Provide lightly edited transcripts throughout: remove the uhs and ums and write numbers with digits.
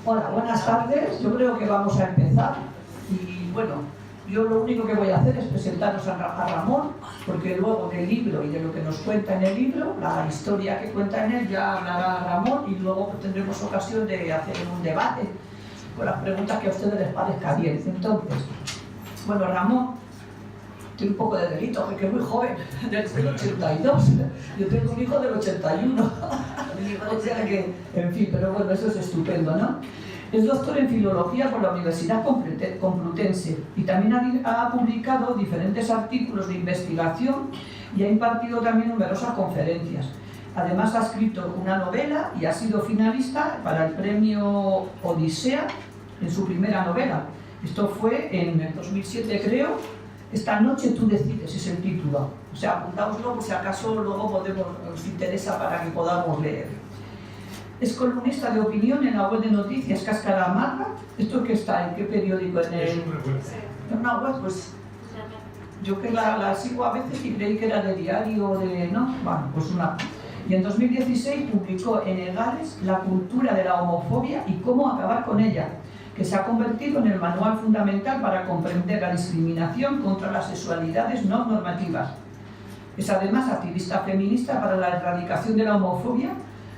Hola, buenas tardes. Yo creo que vamos a empezar. Y bueno, yo lo único que voy a hacer es presentaros a Ramón, porque luego del libro y de lo que nos cuenta en el libro, la historia que cuenta en él, ya hablará Ramón y luego tendremos ocasión de hacer un debate con las preguntas que a ustedes les parezca bien. Entonces, bueno, Ramón tiene un poco de delito, porque es muy joven, del 82. Yo tengo un hijo del 81. O sea que, en fin, pero bueno, eso es estupendo, ¿no? Es doctor en Filología por la Universidad Complutense y también ha publicado diferentes artículos de investigación y ha impartido también numerosas conferencias. Además ha escrito una novela y ha sido finalista para el premio Odisea en su primera novela. Esto fue en el 2007, creo. Esta noche tú decides, es el título. O sea, apuntáoslo por si acaso luego os interesa para que podamos leer. Es columnista de opinión en la web de noticias Cáscara Amarga. ¿Esto qué está? ¿En qué periódico? En una web, pues yo que la sigo a veces y creí que era de diario de... ¿no? Bueno, pues una... Y en 2016 publicó en Egales La cultura de la homofobia y cómo acabar con ella, que se ha convertido en el manual fundamental para comprender la discriminación contra las sexualidades no normativas. Es además activista feminista para la erradicación de la homofobia.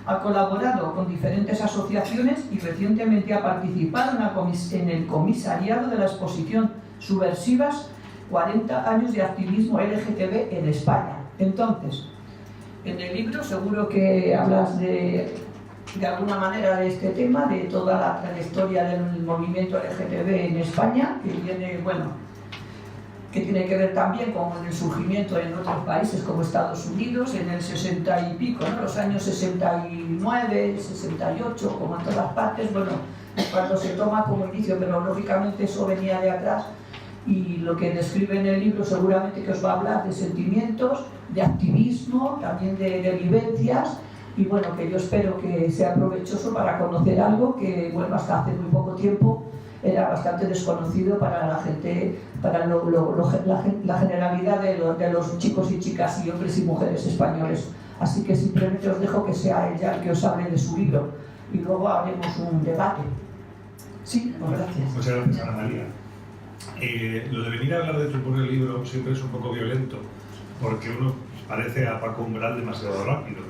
Ha colaborado con diferentes asociaciones y recientemente ha participado en el comisariado de la exposición Subversivas, 40 años de activismo LGTB en España. Entonces, en el libro seguro que hablas de alguna manera de este tema, de toda la trayectoria del movimiento LGTB en España, que viene, bueno, que tiene que ver también con el surgimiento en otros países como Estados Unidos en el 60 y pico, ¿no? Los años 69, 68, como en todas partes, bueno, cuando se toma como inicio, pero lógicamente eso venía de atrás, y lo que describe en el libro seguramente que os va a hablar de sentimientos, de activismo, también de vivencias, y bueno, que yo espero que sea provechoso para conocer algo que, bueno, hasta hace muy poco tiempo era bastante desconocido para la gente, para la generalidad de los chicos y chicas y hombres y mujeres españoles. Así que simplemente os dejo que sea ella el que os hable de su libro y luego haremos un debate. Sí, pues gracias. Muchas gracias, Ana María. Lo de venir a hablar de tu propio libro siempre es un poco violento, porque uno parece a Paco Umbral demasiado rápido.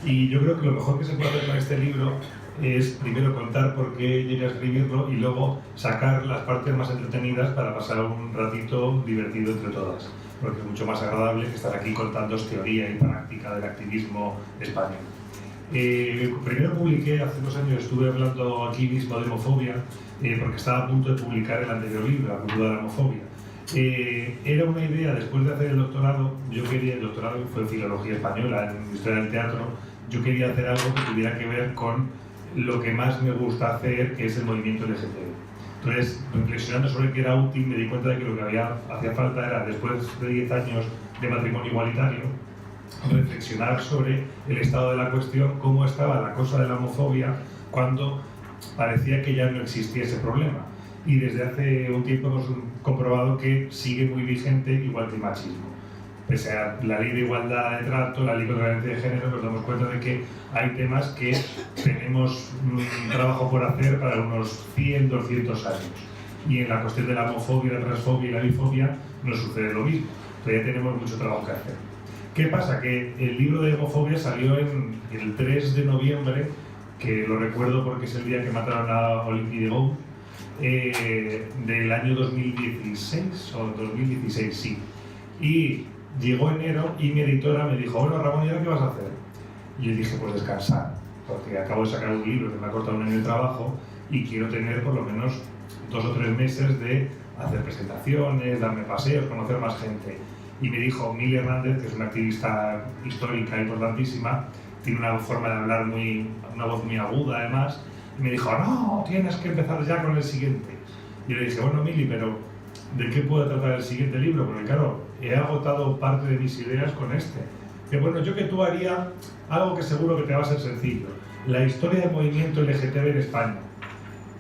Y yo creo que lo mejor que se puede hacer con este libro es primero contar por qué llegué a escribirlo y luego sacar las partes más entretenidas para pasar un ratito divertido entre todas, porque es mucho más agradable que estar aquí contando teoría y práctica del activismo español. Primero publiqué, hace 2 años estuve hablando aquí mismo de homofobia, porque estaba a punto de publicar el anterior libro, La cultura de la homofobia. Era una idea, después de hacer el doctorado, el doctorado fue en Filología Española, en Historia del Teatro, yo quería hacer algo que tuviera que ver con lo que más me gusta hacer, que es el movimiento LGTB. Entonces, reflexionando sobre qué era útil, me di cuenta de que lo que hacía falta era, después de 10 años de matrimonio igualitario, reflexionar sobre el estado de la cuestión, cómo estaba la cosa de la homofobia cuando parecía que ya no existía ese problema. Y desde hace un tiempo hemos comprobado que sigue muy vigente, igual que el machismo. Pese a la ley de igualdad de trato, la ley contra la violencia de género, nos damos cuenta de que hay temas que tenemos un trabajo por hacer para unos 100, 200 años. Y en la cuestión de la homofobia, la transfobia y la bifobia nos sucede lo mismo. Todavía tenemos mucho trabajo que hacer. ¿Qué pasa? Que el libro de homofobia salió el 3 de noviembre, que lo recuerdo porque es el día que mataron a Olympe de Gouges, del año 2016, o 2016, sí. Y llegó enero y mi editora me dijo, bueno, Ramón, ¿y ahora qué vas a hacer? Y yo dije, pues descansar, porque acabo de sacar un libro que me ha cortado un año de trabajo y quiero tener por lo menos 2 o 3 meses de hacer presentaciones, darme paseos, conocer más gente. Y me dijo Mili Hernández, que es una activista histórica importantísima, tiene una forma de hablar una voz muy aguda además, y me dijo, no, tienes que empezar ya con el siguiente. Y le dije, bueno, Mili, pero ¿de qué puedo tratar el siguiente libro? Porque claro, he agotado parte de mis ideas con este. Que bueno, yo que tú haría algo que seguro que te va a ser sencillo. La historia del movimiento LGTB en España.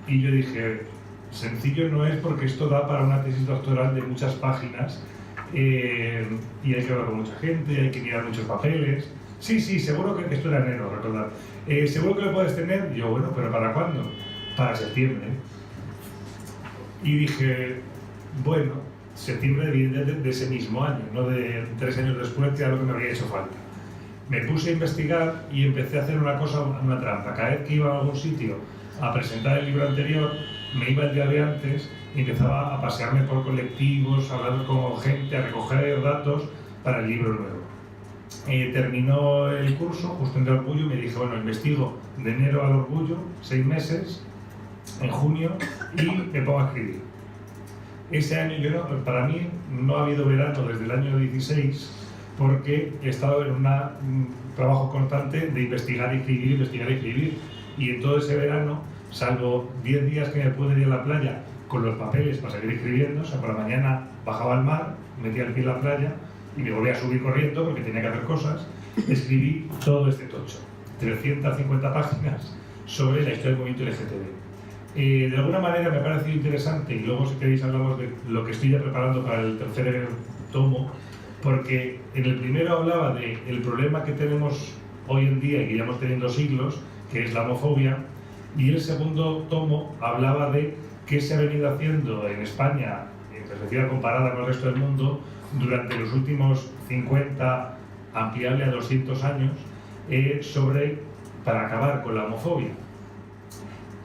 Y yo dije, sencillo no es porque esto da para una tesis doctoral de muchas páginas y hay que hablar con mucha gente, hay que mirar muchos papeles. Sí, seguro que esto era enero, recordad. Seguro que lo puedes tener. Yo, bueno, ¿pero para cuándo? para septiembre. Y dije, bueno, septiembre de ese mismo año, no de 3 años después, que era lo que me habría hecho falta. Me puse a investigar y empecé a hacer una trampa. Cada vez que iba a algún sitio a presentar el libro anterior, me iba el día de antes y empezaba a pasearme por colectivos, a hablar con gente, a recoger datos para el libro nuevo. Terminó el curso, justo entré al Orgullo, y me dije, bueno, investigo de enero al Orgullo, 6 meses, en junio, y me pongo a escribir. Ese año, para mí, no ha habido verano desde el año 16, porque he estado en un trabajo constante de investigar y escribir, y en todo ese verano, salvo 10 días que me pude ir a la playa con los papeles para seguir escribiendo, o sea, por la mañana bajaba al mar, metía el pie en la playa y me volvía a subir corriendo porque tenía que hacer cosas, escribí todo este tocho, 350 páginas sobre la historia del movimiento LGTB. De alguna manera me ha parecido interesante, y luego si queréis hablamos de lo que estoy ya preparando para el tercer tomo, porque en el primero hablaba del problema que tenemos hoy en día y que llevamos teniendo siglos, que es la homofobia, y el segundo tomo hablaba de qué se ha venido haciendo en España, en perspectiva comparada con el resto del mundo, durante los últimos 50, ampliable a 200 años, para acabar con la homofobia.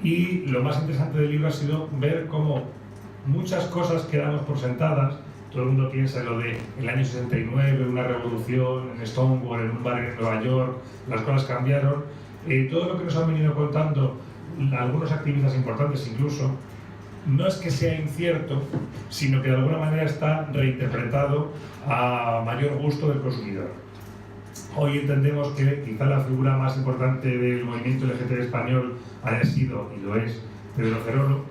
Y lo más interesante del libro ha sido ver cómo muchas cosas que damos por sentadas, todo el mundo piensa en lo de el año 69, una revolución en Stonewall, en un barrio en Nueva York, las cosas cambiaron. Todo lo que nos han venido contando algunos activistas importantes incluso, no es que sea incierto, sino que de alguna manera está reinterpretado a mayor gusto del consumidor. Hoy entendemos que quizá la figura más importante del movimiento LGTB español haya sido, y lo es, Pedro Cerolo,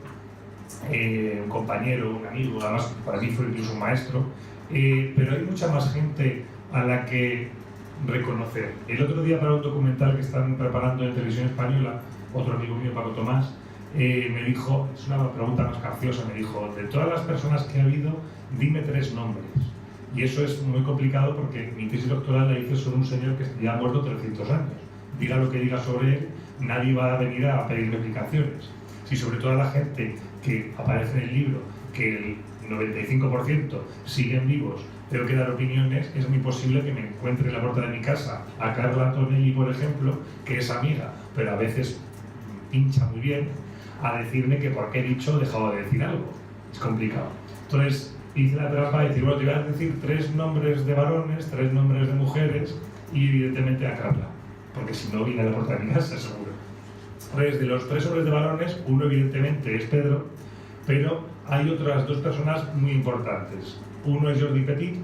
un compañero, un amigo, además para mí fue incluso un maestro, pero hay mucha más gente a la que reconocer. El otro día, para un documental que están preparando en Televisión Española, otro amigo mío, Paco Tomás, me dijo, es una pregunta más capciosa, me dijo, de todas las personas que ha habido, dime 3 nombres. Y eso es muy complicado porque mi tesis doctoral la hice sobre un señor que ya ha muerto 300 años. Diga lo que diga sobre él, nadie va a venir a pedirme explicaciones. Si sobre toda la gente que aparece en el libro, que el 95% siguen vivos, tengo que dar opiniones, es muy posible que me encuentre en la puerta de mi casa a Carla Antonelli, por ejemplo, que es amiga, pero a veces pincha muy bien, a decirme que por qué he dicho o dejado de decir algo. Es complicado. Entonces, hice la trampa de decir, bueno, te voy a decir 3 nombres de varones, 3 nombres de mujeres y evidentemente a Carla, porque si no viene a la puerta de mi casa, seguro. Entonces, de los 3 nombres de varones, uno evidentemente es Pedro, pero hay otras 2 personas muy importantes. Uno es Jordi Petit,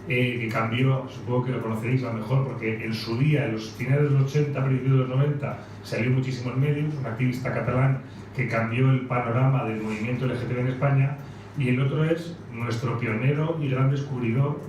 que cambió, supongo que lo conoceréis a lo mejor, porque en su día, en los finales de los 80, principios de los 90, salió muchísimo en medios, un activista catalán que cambió el panorama del movimiento LGTB en España. Y el otro es nuestro pionero y gran descubridor,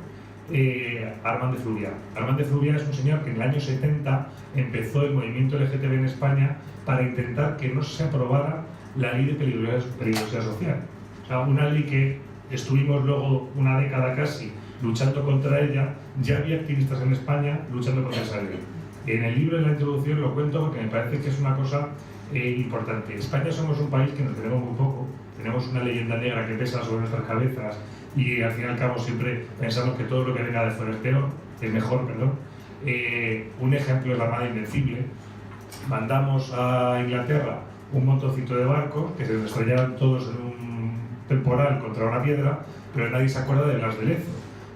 Armand de Fluvià. Armand de Fluvià es un señor que en el año 70 empezó el movimiento LGTB en España para intentar que no se aprobara la ley de peligrosidad social. O sea, una ley que estuvimos luego una década casi luchando contra ella. Ya había activistas en España luchando contra esa ley. En el libro, en la introducción, lo cuento porque me parece que es una cosa importante. España somos un país que nos tenemos muy poco. Tenemos una leyenda negra que pesa sobre nuestras cabezas y al fin y al cabo siempre pensamos que todo lo que venga de fuera es peor, es mejor, perdón. Un ejemplo es la Armada Invencible. Mandamos a Inglaterra un montoncito de barcos que se estrellaron todos en un temporal contra una piedra, pero nadie se acuerda de Blas de Lezo.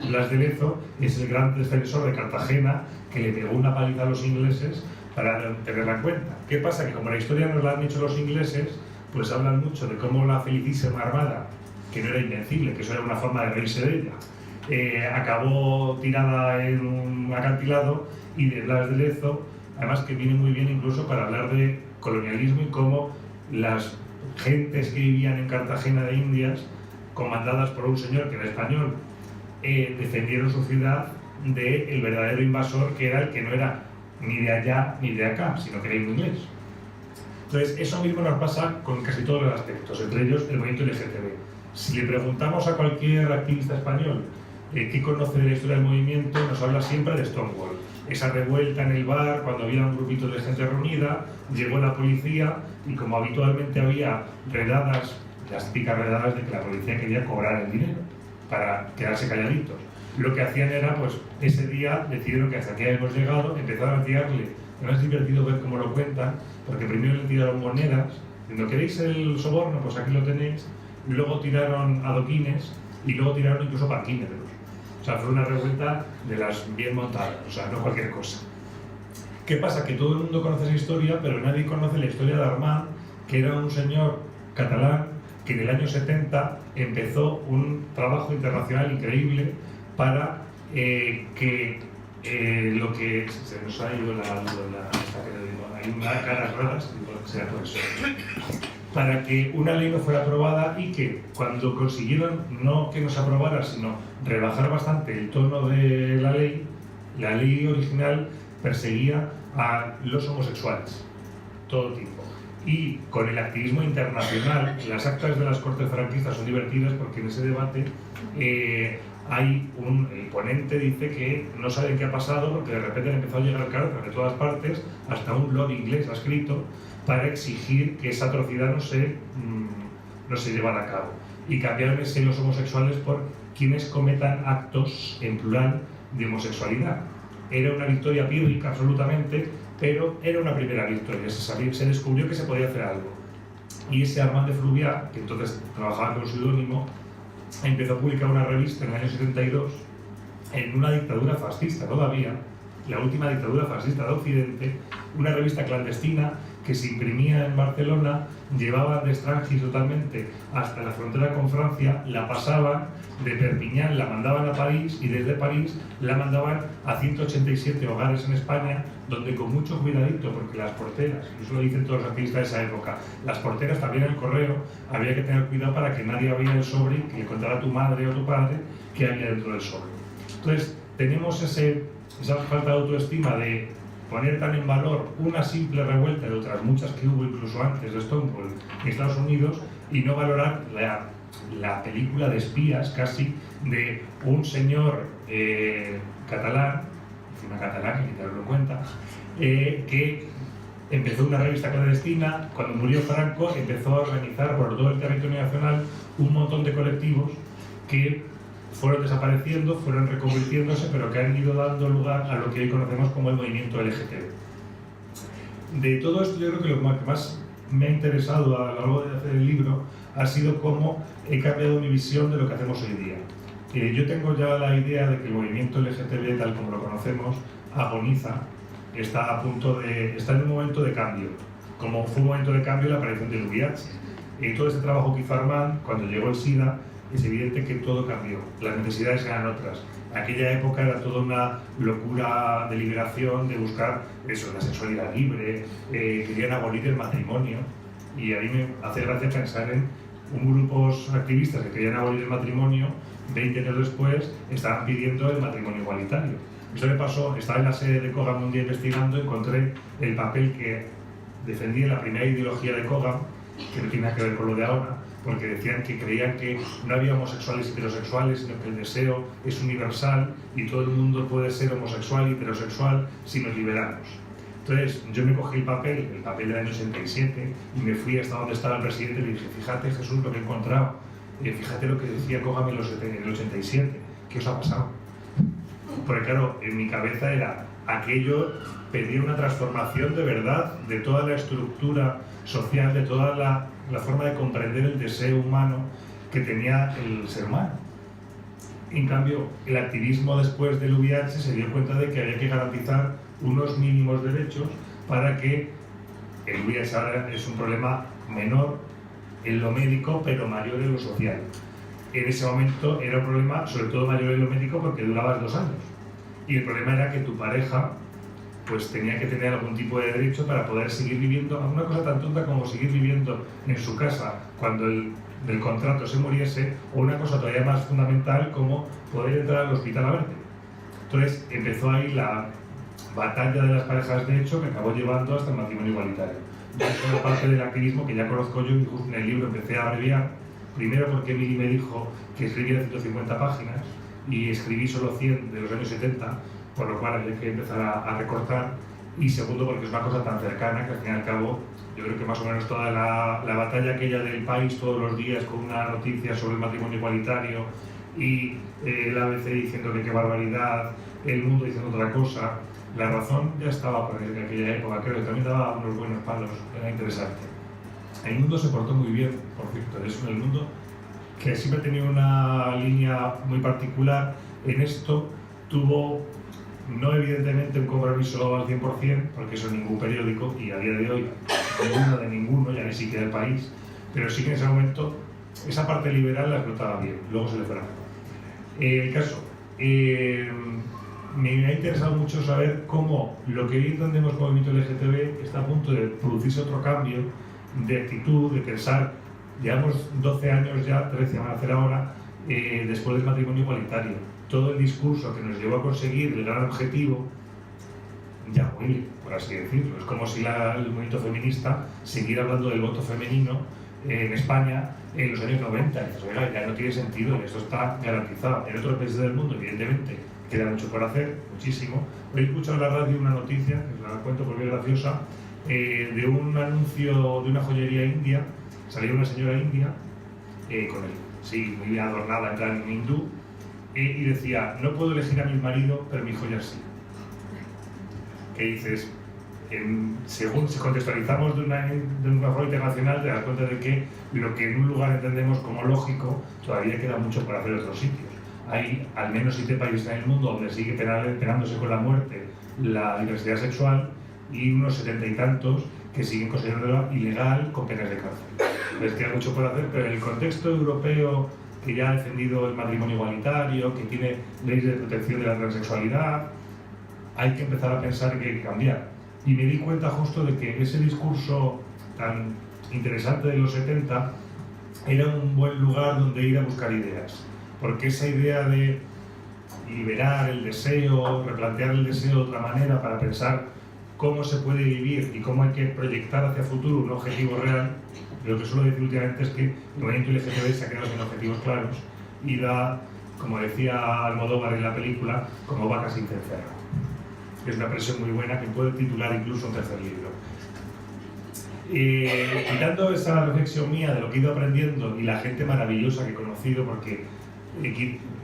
Blas de Lezo es el gran defensor de Cartagena que le pegó una paliza a los ingleses para tenerla en cuenta. ¿Qué pasa? Que como la historia nos la han hecho los ingleses, pues hablan mucho de cómo la felicísima Armada, que no era invencible, que eso era una forma de reírse de ella, acabó tirada en un acantilado, y de Blas de Lezo, además que viene muy bien incluso para hablar de colonialismo y cómo las gentes que vivían en Cartagena de Indias, comandadas por un señor que era español, defendieron su ciudad del verdadero invasor, que era el que no era ni de allá ni de acá, sino que era inglés. Entonces, eso mismo nos pasa con casi todos los aspectos, entre ellos el movimiento LGTB. Si le preguntamos a cualquier activista español qué conoce de la historia del movimiento, nos habla siempre de Stonewall. esa revuelta en el bar, cuando había un grupito de gente reunida, llegó la policía y como habitualmente había redadas, las típicas redadas de que la policía quería cobrar el dinero para quedarse calladitos. Lo que hacían era, pues, ese día decidieron que hasta aquí hemos llegado, empezaron a tirarle. No es divertido ver cómo lo cuentan, porque primero le tiraron monedas, diciendo, ¿queréis el soborno? Pues aquí lo tenéis. Luego tiraron adoquines y luego tiraron incluso parquímetros. O sea, fue una revuelta de las bien montadas, o sea, no cualquier cosa. ¿Qué pasa? Que todo el mundo conoce esa historia, pero nadie conoce la historia de Armand, que era un señor catalán que en el año 70 empezó un trabajo internacional increíble para que lo que se nos ha ido hay unas caras raras, sea por eso, para que una ley no fuera aprobada y que cuando consiguieron no que no se aprobara, sino rebajar bastante el tono de la ley original perseguía a los homosexuales, todo tipo. Y con el activismo internacional, las actas de las Cortes franquistas son divertidas porque en ese debate el ponente dice que no saben qué ha pasado porque de repente le empezó a llegar cartas de todas partes, hasta un blog inglés ha escrito para exigir que esa atrocidad no se llevara a cabo. Y cambiaron ese los homosexuales por quienes cometan actos, en plural, de homosexualidad. Era una victoria pírrica absolutamente, pero era una primera victoria. Se descubrió que se podía hacer algo. Y ese Armand de Fluvià, que entonces trabajaba con seudónimo, empezó a publicar una revista en el año 72 en una dictadura fascista todavía, la última dictadura fascista de Occidente, una revista clandestina que se imprimía en Barcelona, llevaban de Estrangis totalmente hasta la frontera con Francia, la pasaban de Perpiñán, la mandaban a París y desde París la mandaban a 187 hogares en España, donde con mucho cuidadito, porque las porteras, y eso lo dicen todos los activistas de esa época, las porteras también en el correo, había que tener cuidado para que nadie abriera el sobre y que le contara a tu madre o a tu padre qué había dentro del sobre. Entonces, tenemos esa falta de autoestima de poner tan en valor una simple revuelta de otras muchas que hubo incluso antes de Stonewall en Estados Unidos y no valorar la película de espías casi de un señor catalán, encima catalán, que tenerlo en cuenta, que empezó una revista clandestina. Cuando murió Franco empezó a organizar por todo el territorio nacional un montón de colectivos que fueron desapareciendo, fueron reconvirtiéndose, pero que han ido dando lugar a lo que hoy conocemos como el movimiento LGTB. De todo esto, yo creo que lo que más me ha interesado a lo largo de hacer el libro ha sido cómo he cambiado mi visión de lo que hacemos hoy día. Yo tengo ya la idea de que el movimiento LGTB, tal como lo conocemos, agoniza, está en un momento de cambio, como fue un momento de cambio la aparición del VIH. Y todo este trabajo que hizo Armand, cuando llegó el SIDA, es evidente que todo cambió, las necesidades eran otras. En aquella época era toda una locura de liberación, de buscar eso, la sexualidad libre, querían abolir el matrimonio, y a mí me hace gracia pensar en grupos activistas que querían abolir el matrimonio, 20 años después estaban pidiendo el matrimonio igualitario. Eso me pasó, estaba en la sede de Cogam un día investigando, encontré el papel que defendía la primera ideología de Cogam, que no tiene nada que ver con lo de ahora, porque decían que creían que no había homosexuales y heterosexuales, sino que el deseo es universal y todo el mundo puede ser homosexual y heterosexual si nos liberamos. Entonces yo me cogí el papel del año 67, y me fui hasta donde estaba el presidente y le dije, fíjate Jesús lo que he encontrado, fíjate lo que decía Cogam en el 87, ¿qué os ha pasado? Porque claro, en mi cabeza era aquello, pedía una transformación de verdad de toda la estructura social, de toda la forma de comprender el deseo humano que tenía el ser humano. En cambio, el activismo después del VIH se dio cuenta de que había que garantizar unos mínimos derechos para que el VIH ahora es un problema menor en lo médico, pero mayor en lo social. En ese momento era un problema sobre todo mayor en lo médico porque durabas 2 años. Y el problema era que tu pareja pues tenía que tener algún tipo de derecho para poder seguir viviendo, una cosa tan tonta como seguir viviendo en su casa cuando del contrato se muriese, o una cosa todavía más fundamental como poder entrar al hospital a verte. Entonces empezó ahí la batalla de las parejas de hecho que acabó llevando hasta el matrimonio igualitario. Es una parte del activismo que ya conozco yo y justo en el libro empecé a abreviar, primero porque Emily me dijo que escribiera 150 páginas y escribí solo 100 de los años 70, por lo cual hay que empezar a recortar, y segundo porque es una cosa tan cercana que al fin y al cabo yo creo que más o menos toda la batalla aquella del país todos los días con una noticia sobre el matrimonio igualitario y el ABC diciendo que qué barbaridad, el mundo diciendo otra cosa, la razón ya estaba por en aquella época, creo que también daba unos buenos palos, era interesante. El mundo se portó muy bien, por cierto, es el mundo que siempre ha tenido una línea muy particular en esto, tuvo no evidentemente un compromiso al 100%, porque eso es ningún periódico y a día de hoy ninguno, ya ni siquiera el país, pero sí que en ese momento esa parte liberal la explotaba bien, luego se le fue la mano. El caso, me ha interesado mucho saber cómo lo que hoy entendemos como movimiento LGTB está a punto de producirse otro cambio de actitud, de pensar. Llevamos 12 años ya, 13 van a hacer ahora, después del matrimonio igualitario. Todo el discurso que nos llevó a conseguir el gran objetivo ya huele, por así decirlo. Es como si el movimiento feminista siguiera hablando del voto femenino en España en los años 90. Y dices, oiga, ya no tiene sentido, esto está garantizado. En otros países del mundo, evidentemente, queda mucho por hacer, muchísimo. Hoy he escuchado en la radio una noticia, que os la cuento porque es graciosa, de un anuncio de una joyería india. Salía una señora india con él, sí, muy bien adornada, en plan hindú, y decía, no puedo elegir a mi marido, pero mi joya sí. ¿Qué dices? Según si contextualizamos de una forma internacional, te das cuenta de que lo que en un lugar entendemos como lógico, todavía queda mucho por hacer en otros sitios. Hay al menos 7 países en el mundo donde sigue penándose con la muerte la diversidad sexual y unos 70 y tantos que siguen considerándola ilegal con penas de cárcel. Les queda mucho por hacer, pero en el contexto europeo que ya ha defendido el matrimonio igualitario, que tiene leyes de protección de la transexualidad, hay que empezar a pensar que hay que cambiar. Y me di cuenta justo de que ese discurso tan interesante de los 70 era un buen lugar donde ir a buscar ideas, porque esa idea de liberar el deseo, replantear el deseo de otra manera para pensar cómo se puede vivir y cómo hay que proyectar hacia el futuro un objetivo real. Lo que suelo decir últimamente es que el movimiento LGTB se ha quedado sin objetivos claros y da, como decía Almodóvar en la película, como vacas sin cencerro. Es una presión muy buena que puede titular incluso un tercer libro. Quitando esa reflexión mía de lo que he ido aprendiendo y la gente maravillosa que he conocido, porque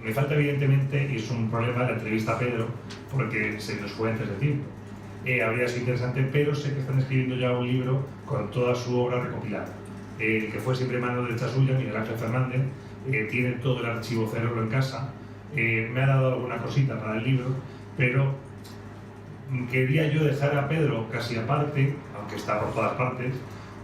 me falta evidentemente, y es un problema, la entrevista a Pedro, porque se nos fue antes de tiempo. Habría sido interesante, pero sé que están escribiendo ya un libro con toda su obra recopilada, que fue siempre mano derecha suya, Miguel Ángel Fernández, tiene todo el archivo Cerebro en casa, me ha dado alguna cosita para el libro, pero quería yo dejar a Pedro casi aparte, aunque está por todas partes,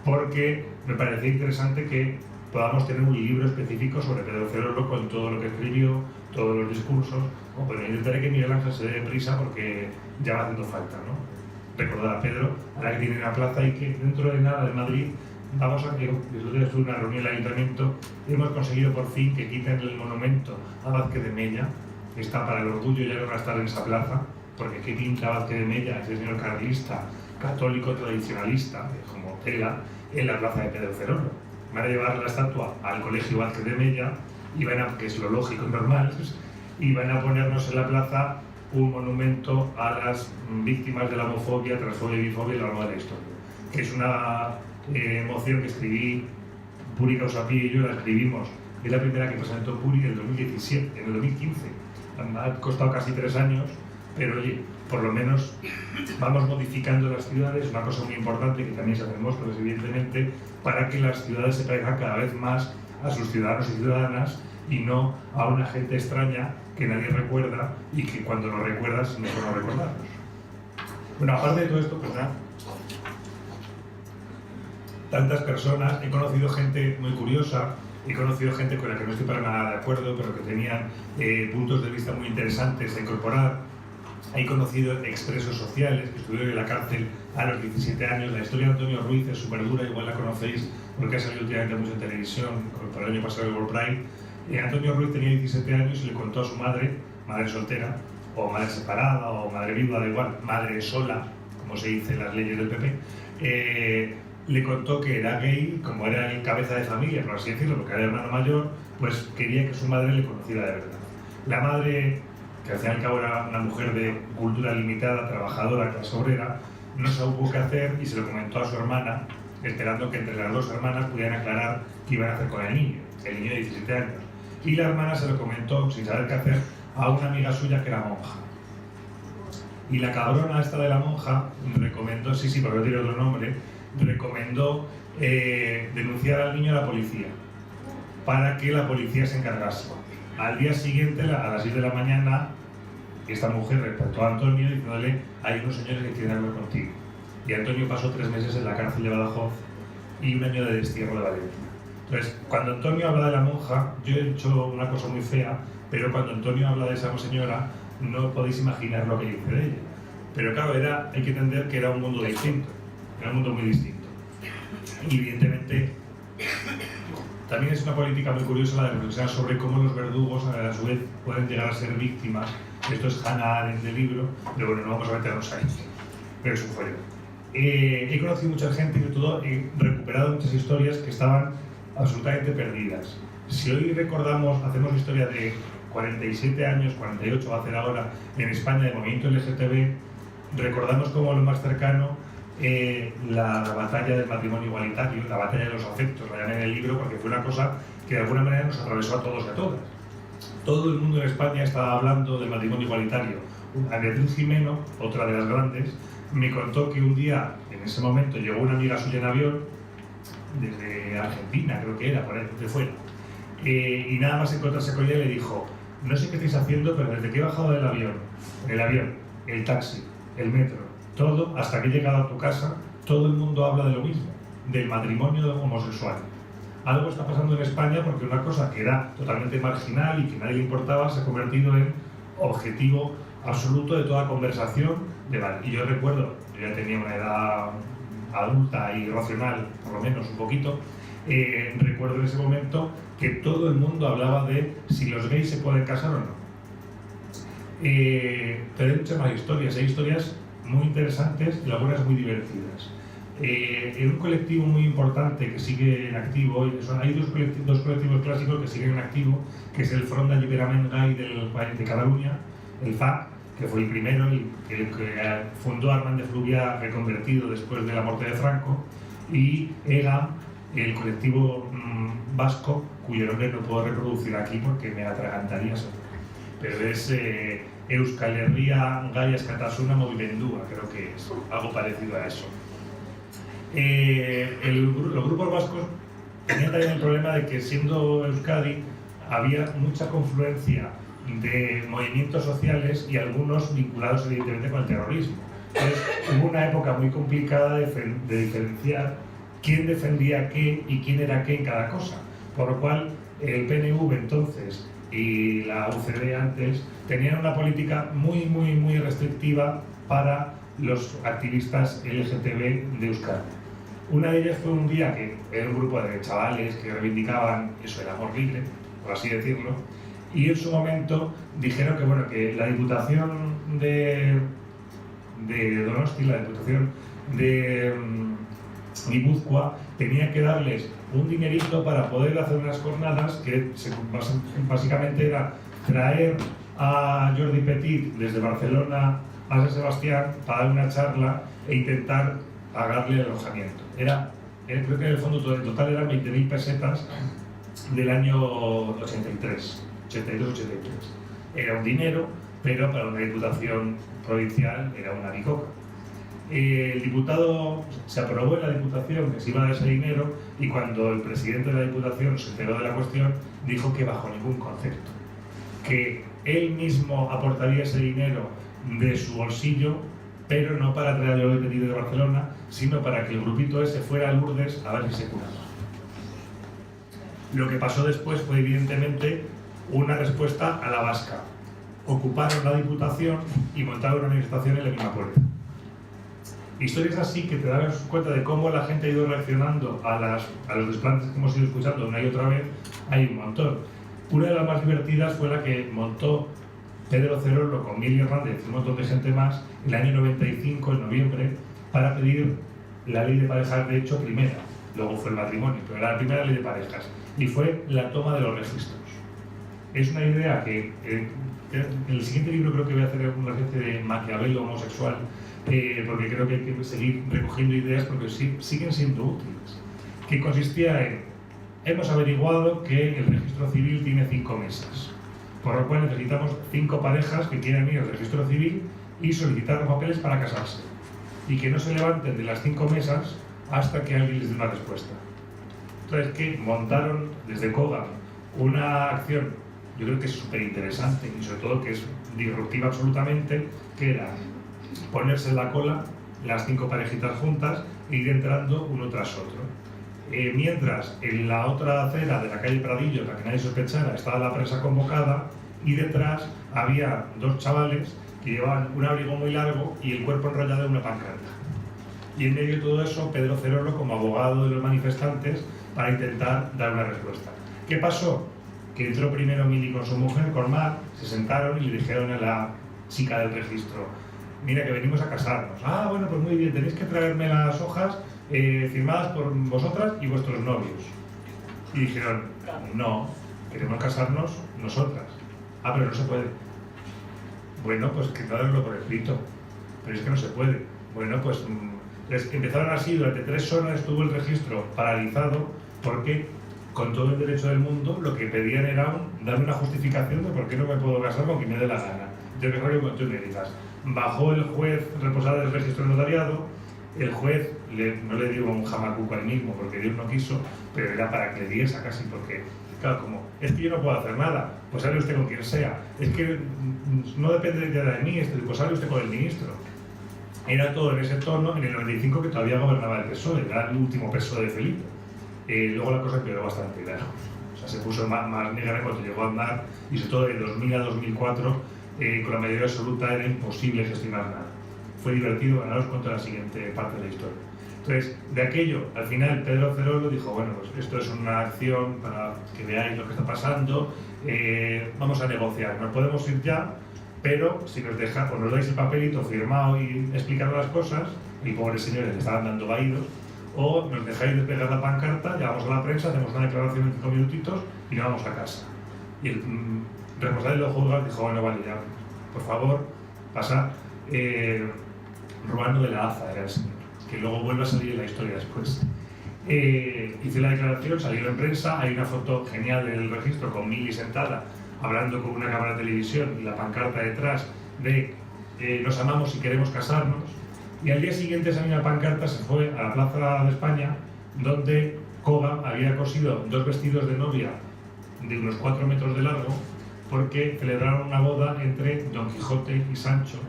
porque me parecía interesante que podamos tener un libro específico sobre Pedro Cerebro con todo lo que escribió, todos los discursos. Bueno, intentaré que Miguel Ángel se dé prisa porque ya va haciendo falta, ¿no? Recordar a Pedro, ahora que tiene una plaza y que dentro de nada de Madrid vamos a que, desde que estuve en una reunión del ayuntamiento, hemos conseguido por fin que quiten el monumento a Vázquez de Mella, que está para el orgullo ya no va a estar en esa plaza, porque qué pinta Vázquez de Mella, ese señor carlista, católico tradicionalista, como tela, en la plaza de Pedro Cerebro. Van a llevar la estatua al colegio Vázquez de Mella, y van a, que es lo lógico y normal, y van a ponernos en la plaza un monumento a las víctimas de la homofobia, transfobia y bifobia a lo largo de la historia. Que es una moción que escribí, Puri Causapí y yo la escribimos, es la primera que presentó Puri en el 2017, en el 2015. Ha costado casi 3 años, pero oye, por lo menos vamos modificando las ciudades, una cosa muy importante que también se hace en Móstoles, evidentemente, para que las ciudades se parezcan cada vez más a sus ciudadanos y ciudadanas y no a una gente extraña que nadie recuerda y que cuando lo recuerdas mejor no recordarlos. Bueno, aparte de todo esto, pues nada, tantas personas, he conocido gente muy curiosa, he conocido gente con la que no estoy para nada de acuerdo, pero que tenían puntos de vista muy interesantes a incorporar. He conocido expresos sociales que estuvieron en la cárcel a los 17 años. La historia de Antonio Ruiz es súper dura, igual la conocéis porque ha salido últimamente mucho en televisión, por el año pasado el World Pride. Antonio Ruiz tenía 17 años y le contó a su madre, madre soltera, o madre separada, o madre viuda, da igual, madre sola, como se dice en las leyes del PP, le contó que era gay, como era el cabeza de familia, por así decirlo, porque era el hermano mayor, pues quería que su madre le conociera de verdad. La madre que al fin y al cabo era una mujer de cultura limitada, trabajadora, clase obrera, no supo qué hacer y se lo comentó a su hermana, esperando que entre las dos hermanas pudieran aclarar qué iban a hacer con el niño de 17 años. Y la hermana se lo comentó, sin saber qué hacer, a una amiga suya que era monja. Y la cabrona esta de la monja recomendó, sí, porque no tiene otro nombre, recomendó denunciar al niño a la policía, para que la policía se encargase. Al día siguiente, a las 6 de la mañana, esta mujer reportó a Antonio diciéndole: hay unos señores que quieren hablar contigo. Y Antonio pasó 3 meses en la cárcel de Badajoz y 1 año de destierro de Valencia. Entonces, cuando Antonio habla de la monja, yo he hecho una cosa muy fea, pero cuando Antonio habla de esa señora, no podéis imaginar lo que dice de ella. Pero claro, hay que entender que era un mundo distinto, era un mundo muy distinto. Y evidentemente, también es una política muy curiosa la de reflexionar sobre cómo los verdugos a su vez pueden llegar a ser víctimas. Esto es Hannah Arendt del libro, pero bueno, no vamos a meternos ahí, pero es un follón. He conocido mucha gente y sobre todo he recuperado muchas historias que estaban absolutamente perdidas. Si hoy recordamos, hacemos historia de 47 años, 48 va a hacer ahora, en España del movimiento LGTB, recordamos como lo más cercano la batalla del matrimonio igualitario, la batalla de los afectos, la llamé en el libro porque fue una cosa que de alguna manera nos atravesó a todos y a todas. Todo el mundo en España estaba hablando del matrimonio igualitario. Beatriz Jimeno, otra de las grandes, me contó que un día, en ese momento, llegó una amiga suya en avión, desde Argentina, creo que era, por ahí, de fuera, y nada más encontrarse con ella le dijo: no sé qué estáis haciendo, pero desde que he bajado del avión, el taxi, el metro, todo, hasta que he llegado a tu casa, todo el mundo habla de lo mismo, del matrimonio homosexual. Algo está pasando en España porque una cosa que era totalmente marginal y que a nadie le importaba se ha convertido en objetivo absoluto de toda conversación. Y yo recuerdo, yo ya tenía una edad adulta y racional, por lo menos un poquito, recuerdo en ese momento que todo el mundo hablaba de si los gays se pueden casar o no. Pero hay muchas más historias, hay historias muy interesantes y algunas muy divertidas. En un colectivo muy importante que sigue en activo, hay dos colectivos clásicos que siguen en activo, que es el Front d'Alliberament Gai de Cataluña, el FAC, que fue el primero, el que fundó Armand de Fluvià, reconvertido después de la muerte de Franco, y EGAM, el colectivo vasco, cuyo nombre no puedo reproducir aquí porque me atragantaría seguro, pero es Euskal Herria Gai Askatasuna Mugimendua, creo que es algo parecido a eso. Los grupos vascos tenían también el problema de que, siendo Euskadi, había mucha confluencia de movimientos sociales y algunos vinculados evidentemente con el terrorismo. Entonces hubo una época muy complicada de diferenciar quién defendía qué y quién era qué en cada cosa, por lo cual el PNV entonces y la UCD antes tenían una política muy restrictiva para los activistas LGTB de Euskadi. Una de ellas fue un día que era un grupo de chavales que reivindicaban eso, el amor libre, por así decirlo, y en su momento dijeron que, bueno, que la Diputación de Donosti, la Diputación de Guipúzcoa, tenía que darles un dinerito para poder hacer unas jornadas que básicamente era traer a Jordi Petit desde Barcelona a San Sebastián para dar una charla e intentar pagarle el alojamiento. Creo que en el fondo el total eran 20.000 pesetas del año 82-83. Era un dinero, pero para una diputación provincial era una bicoca. El diputado se aprobó en la diputación que se iba a dar ese dinero, y cuando el presidente de la diputación se enteró de la cuestión, dijo que bajo ningún concepto, que él mismo aportaría ese dinero de su bolsillo, pero no para traer a Jordi Petit de Barcelona, sino para que el grupito ese fuera a Lourdes a ver si se curaba. Lo que pasó después fue evidentemente una respuesta a la vasca. Ocuparon la diputación y montaron una manifestación en la misma puerta. Historias así que te dan cuenta de cómo la gente ha ido reaccionando a los desplantes que hemos ido escuchando una y otra vez, hay un montón. Una de las más divertidas fue la que montó Pedro Cerolo con Mili Hernández y un montón de gente más el año 95, en noviembre, para pedir la ley de parejas, de hecho primera, luego fue el matrimonio, pero era la primera ley de parejas, y fue la toma de los registros. Es una idea que En el siguiente libro creo que voy a hacer una especie de Maquiavelo homosexual, porque creo que hay que seguir recogiendo ideas porque siguen siendo útiles. Que consistía en, hemos averiguado que el registro civil tiene 5 mesas, por lo cual necesitamos 5 parejas que quieran ir al registro civil y solicitar los papeles para casarse, y que no se levanten de las 5 mesas hasta que alguien les dé una respuesta. Entonces, que montaron desde Kogan una acción, yo creo que es súper interesante y sobre todo que es disruptiva absolutamente, que era ponerse en la cola las 5 parejitas juntas e ir entrando uno tras otro. Mientras en la otra acera de la calle Pradillo, para que nadie sospechara, estaba la prensa convocada y detrás había 2 chavales que llevaban un abrigo muy largo y el cuerpo enrollado en una pancarta. Y en medio de todo eso, Pedro Cerolo como abogado de los manifestantes para intentar dar una respuesta. ¿Qué pasó? Que entró primero Mili con su mujer, con Mar, se sentaron y le dijeron a la chica del registro: mira que venimos a casarnos. Ah, bueno, pues muy bien, tenéis que traerme las hojas firmadas por vosotras y vuestros novios. Y dijeron: no, queremos casarnos nosotras. Ah, pero no se puede. Bueno, pues que darlo por escrito. Pero es que no se puede. Bueno, pues empezaron así, durante 3 horas estuvo el registro paralizado porque, con todo el derecho del mundo, lo que pedían era darme una justificación de por qué no me puedo casar con quien me dé la gana. Yo que creo que tú me digas. Bajó el juez responsable del registro del notariado, el juez, no le dio un jamacuco al mismo porque Dios no quiso, pero era para que le diese casi, porque, claro, como, es que yo no puedo hacer nada, pues hable usted con quien sea, es que no depende ya de mí, pues hable usted con el ministro. Era todo en ese tono, en el 95 que todavía gobernaba el PSOE, era el último PSOE de Felipe. Luego la cosa empeoró bastante, claro. O sea, se puso más negra cuando llegó a andar, y sobre todo de 2000 a 2004, con la mayoría absoluta era imposible gestionar nada. Fue divertido. Ganaros contra la siguiente parte de la historia. Entonces, de aquello, al final Pedro Cerolo dijo: bueno, pues esto es una acción para que veáis lo que está pasando, vamos a negociar, nos podemos ir ya, pero si nos deja, pues nos dais el papelito firmado y explicando las cosas, y pobres señores le estaban dando vaídos, o nos dejáis despegar la pancarta, llamamos a la prensa, hacemos una declaración en 5 minutitos y nos vamos a casa. Y el responsable de los juzgados dijo: bueno, vale, ya, por favor, pasa. Ruano de la Aza era el señor, que luego vuelve a salir en la historia después. Hice la declaración, salió en prensa, hay una foto genial del registro con Mili sentada hablando con una cámara de televisión y la pancarta detrás de nos amamos y queremos casarnos. Y al día siguiente esa misma pancarta se fue a la Plaza de España, donde Kogan había cosido 2 vestidos de novia de unos 4 metros de largo, porque celebraron una boda entre Don Quijote y Sancho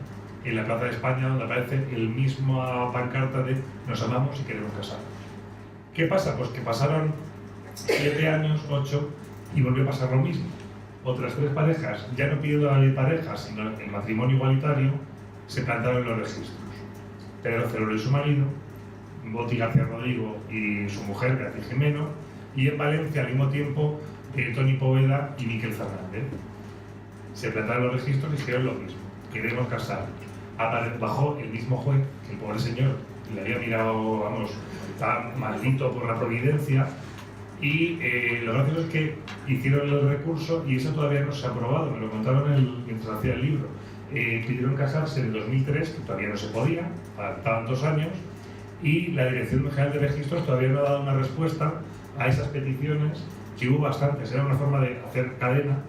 en la Plaza de España, donde aparece el mismo pancarta de nos amamos y queremos casarnos. ¿Qué pasa? Pues que pasaron 7 años, 8, y volvió a pasar lo mismo. Otras 3 parejas, ya no pidiendo la ley de parejas, sino el matrimonio igualitario, se plantaron en los registros. Pedro Cerolo y su marido, Boti García Rodrigo y su mujer, Beatriz Jimeno, y en Valencia al mismo tiempo Toni Poveda y Miquel Fernández. Se plantaron los registros y dijeron lo mismo: queremos casar. Bajó el mismo juez, que el pobre señor le había mirado, vamos, tan maldito por la providencia, y lo gracioso es que hicieron el recurso y eso todavía no se ha aprobado, me lo contaron mientras hacía el libro. Pidieron casarse en el 2003, que todavía no se podía, faltaban 2 años, y la Dirección General de Registros todavía no ha dado una respuesta a esas peticiones, que hubo bastantes, era una forma de hacer cadena,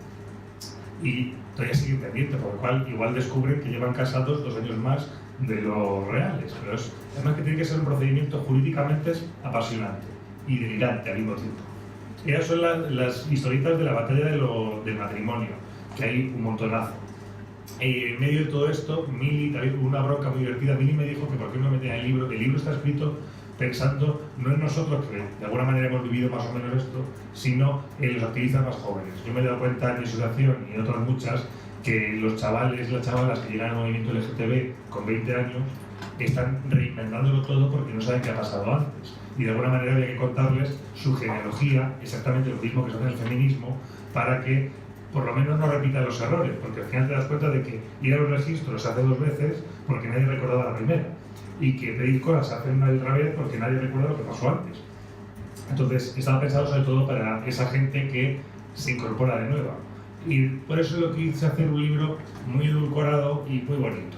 y todavía sigue pendiente, por lo cual igual descubren que llevan casados 2 años más de los reales, pero además que tiene que ser un procedimiento jurídicamente apasionante y delirante al mismo tiempo. Esas son las historietas de la batalla del matrimonio, que hay un montonazo. En medio de todo esto, Mili, también hubo una bronca muy divertida. Mili me dijo que por qué no metía en el libro, que el libro está escrito pensando no en nosotros, que de alguna manera hemos vivido más o menos esto, sino en los activistas más jóvenes. Yo me he dado cuenta en mi asociación y en otras muchas que los chavales y las chavalas que llegan al movimiento LGTB con 20 años están reinventándolo todo porque no saben qué ha pasado antes. Y de alguna manera había que contarles su genealogía, exactamente lo mismo que se hace en el feminismo, para que por lo menos no repitan los errores, porque al final te das cuenta de que ir a los registros se hace 2 veces porque nadie recordaba la primera, y que pedir cosas se hacen una y otra vez porque nadie recuerda lo que pasó antes. Entonces, estaba pensado sobre todo para esa gente que se incorpora de nueva. Y por eso lo quise hacer un libro muy edulcorado y muy bonito,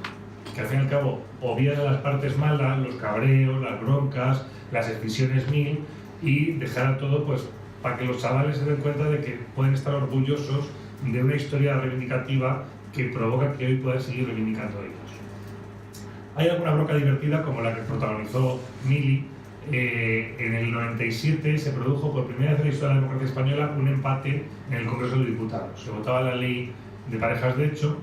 que al fin y al cabo obvia las partes malas, los cabreos, las broncas, las escisiones mil, y dejar todo pues para que los chavales se den cuenta de que pueden estar orgullosos de una historia reivindicativa que provoca que hoy puedan seguir reivindicando ellos. Hay alguna bronca divertida como la que protagonizó Mili. En el 97 se produjo por primera vez en la historia de la democracia española un empate en el Congreso de los Diputados. Se votaba la ley de parejas de hecho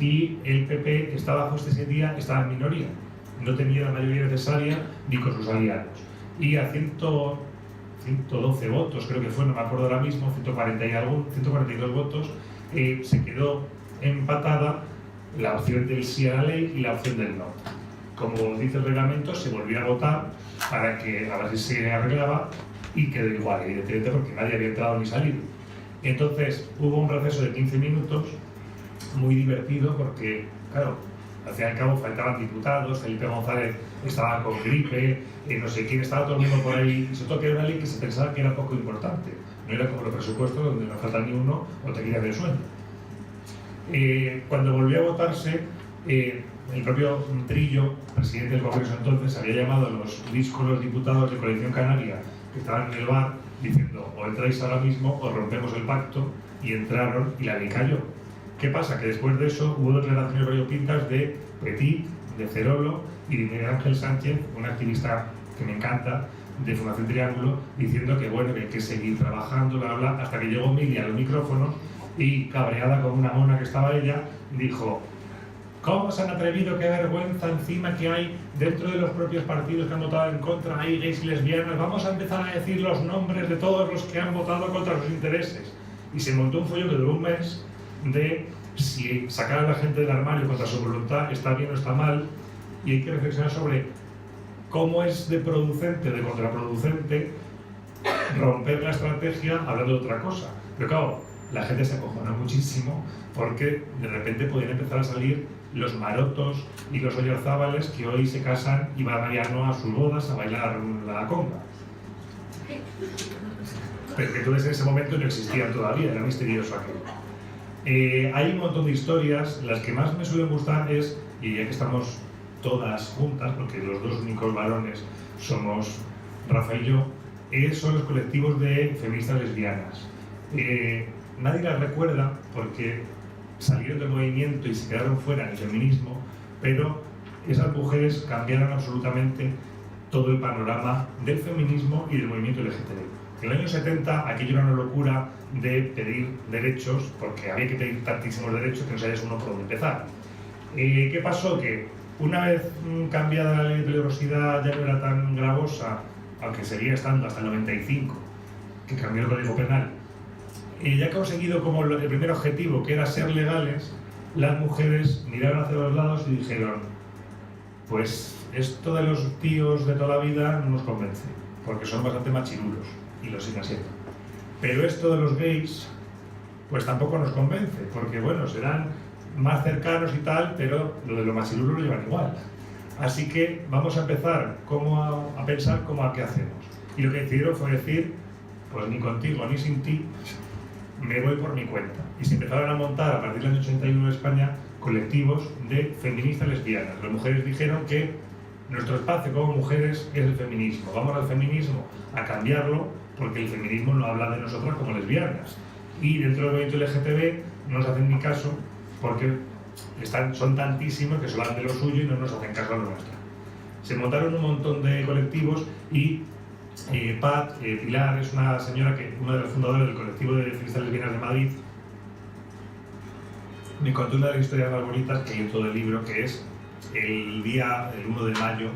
y el PP estaba justo ese día, estaba en minoría. No tenía la mayoría necesaria ni con sus aliados. Y a 112 votos, creo que fue, no me acuerdo ahora mismo, 142 votos, se quedó empatada la opción del sí a la ley y la opción del no. Como dice el reglamento, se volvió a votar para que a ver si se arreglaba y quedó igual, evidentemente, porque nadie había entrado ni salido. Entonces hubo un proceso de 15 minutos muy divertido porque, claro, al fin y al cabo faltaban diputados, Felipe González estaba con gripe, no sé quién, estaba todo el mundo por ahí, y sobre todo que era una ley que se pensaba que era poco importante. No era como los presupuestos donde no falta ni uno o te quitas del sueño. Cuando volvió a votarse, el propio Trillo, presidente del Congreso entonces, había llamado a los díscolos diputados de Coalición Canaria que estaban en el bar diciendo o entráis ahora mismo o rompemos el pacto, y entraron y la ley cayó. ¿Qué pasa? Que después de eso hubo declaraciones variopintas de Petit, de Cerolo y de Miguel Ángel Sánchez, un activista que me encanta, de Fundación Triángulo, diciendo que bueno, que hay que seguir trabajando, bla, bla, hasta que llegó Mili a los micrófonos y, cabreada con una mona que estaba ella, dijo: ¿cómo se han atrevido? ¡Qué vergüenza encima que hay dentro de los propios partidos que han votado en contra! Hay gays y lesbianas, vamos a empezar a decir los nombres de todos los que han votado contra sus intereses. Y se montó un follón que duró un mes de si sacar a la gente del armario contra su voluntad está bien o está mal, y hay que reflexionar sobre cómo es de producente, de contraproducente, romper la estrategia hablando de otra cosa. Pero claro, la gente se acojona muchísimo porque de repente pueden empezar a salir los marotos y los oyarzábales que hoy se casan y van a ir a sus bodas a bailar la conga. Pero que entonces en ese momento no existían todavía, era misterioso aquello. Hay un montón de historias, las que más me suelen gustar es, y ya que estamos todas juntas, porque los dos únicos varones somos Rafa y yo, son los colectivos de feministas lesbianas. Nadie las recuerda porque salieron del movimiento y se quedaron fuera del feminismo, pero esas mujeres cambiaron absolutamente todo el panorama del feminismo y del movimiento LGTB. En el año 70 aquello era una locura de pedir derechos, porque había que pedir tantísimos derechos que no sabías uno por dónde empezar. ¿Qué pasó? Que una vez cambiada la ley de peligrosidad ya no era tan gravosa, aunque seguía estando hasta el 95, que cambió el Código Penal, ya conseguido como el primer objetivo, que era ser legales, las mujeres miraron hacia los lados y dijeron: pues esto de los tíos de toda la vida no nos convence, porque son bastante machirulos, y lo siguen siendo. Pero esto de los gays, pues tampoco nos convence, porque bueno, serán más cercanos y tal, pero lo de los machirulos lo llevan igual. Así que vamos a empezar a pensar cómo a qué hacemos. Y lo que decidieron fue decir: pues ni contigo ni sin ti, me voy por mi cuenta. Y se empezaron a montar a partir del año 81 en España colectivos de feministas lesbianas. Las mujeres dijeron que nuestro espacio como mujeres es el feminismo. Vamos al feminismo a cambiarlo, porque el feminismo no habla de nosotras como lesbianas. Y dentro del movimiento LGTB no nos hacen ni caso porque son tantísimos que solo hablan de lo suyo y no nos hacen caso a lo nuestro. Se montaron un montón de colectivos y Pilar es una señora una de las fundadoras del colectivo de feministas lesbianas de Madrid. Me contó una de las historias más bonitas que hay en todo el libro, que es el 1 de mayo,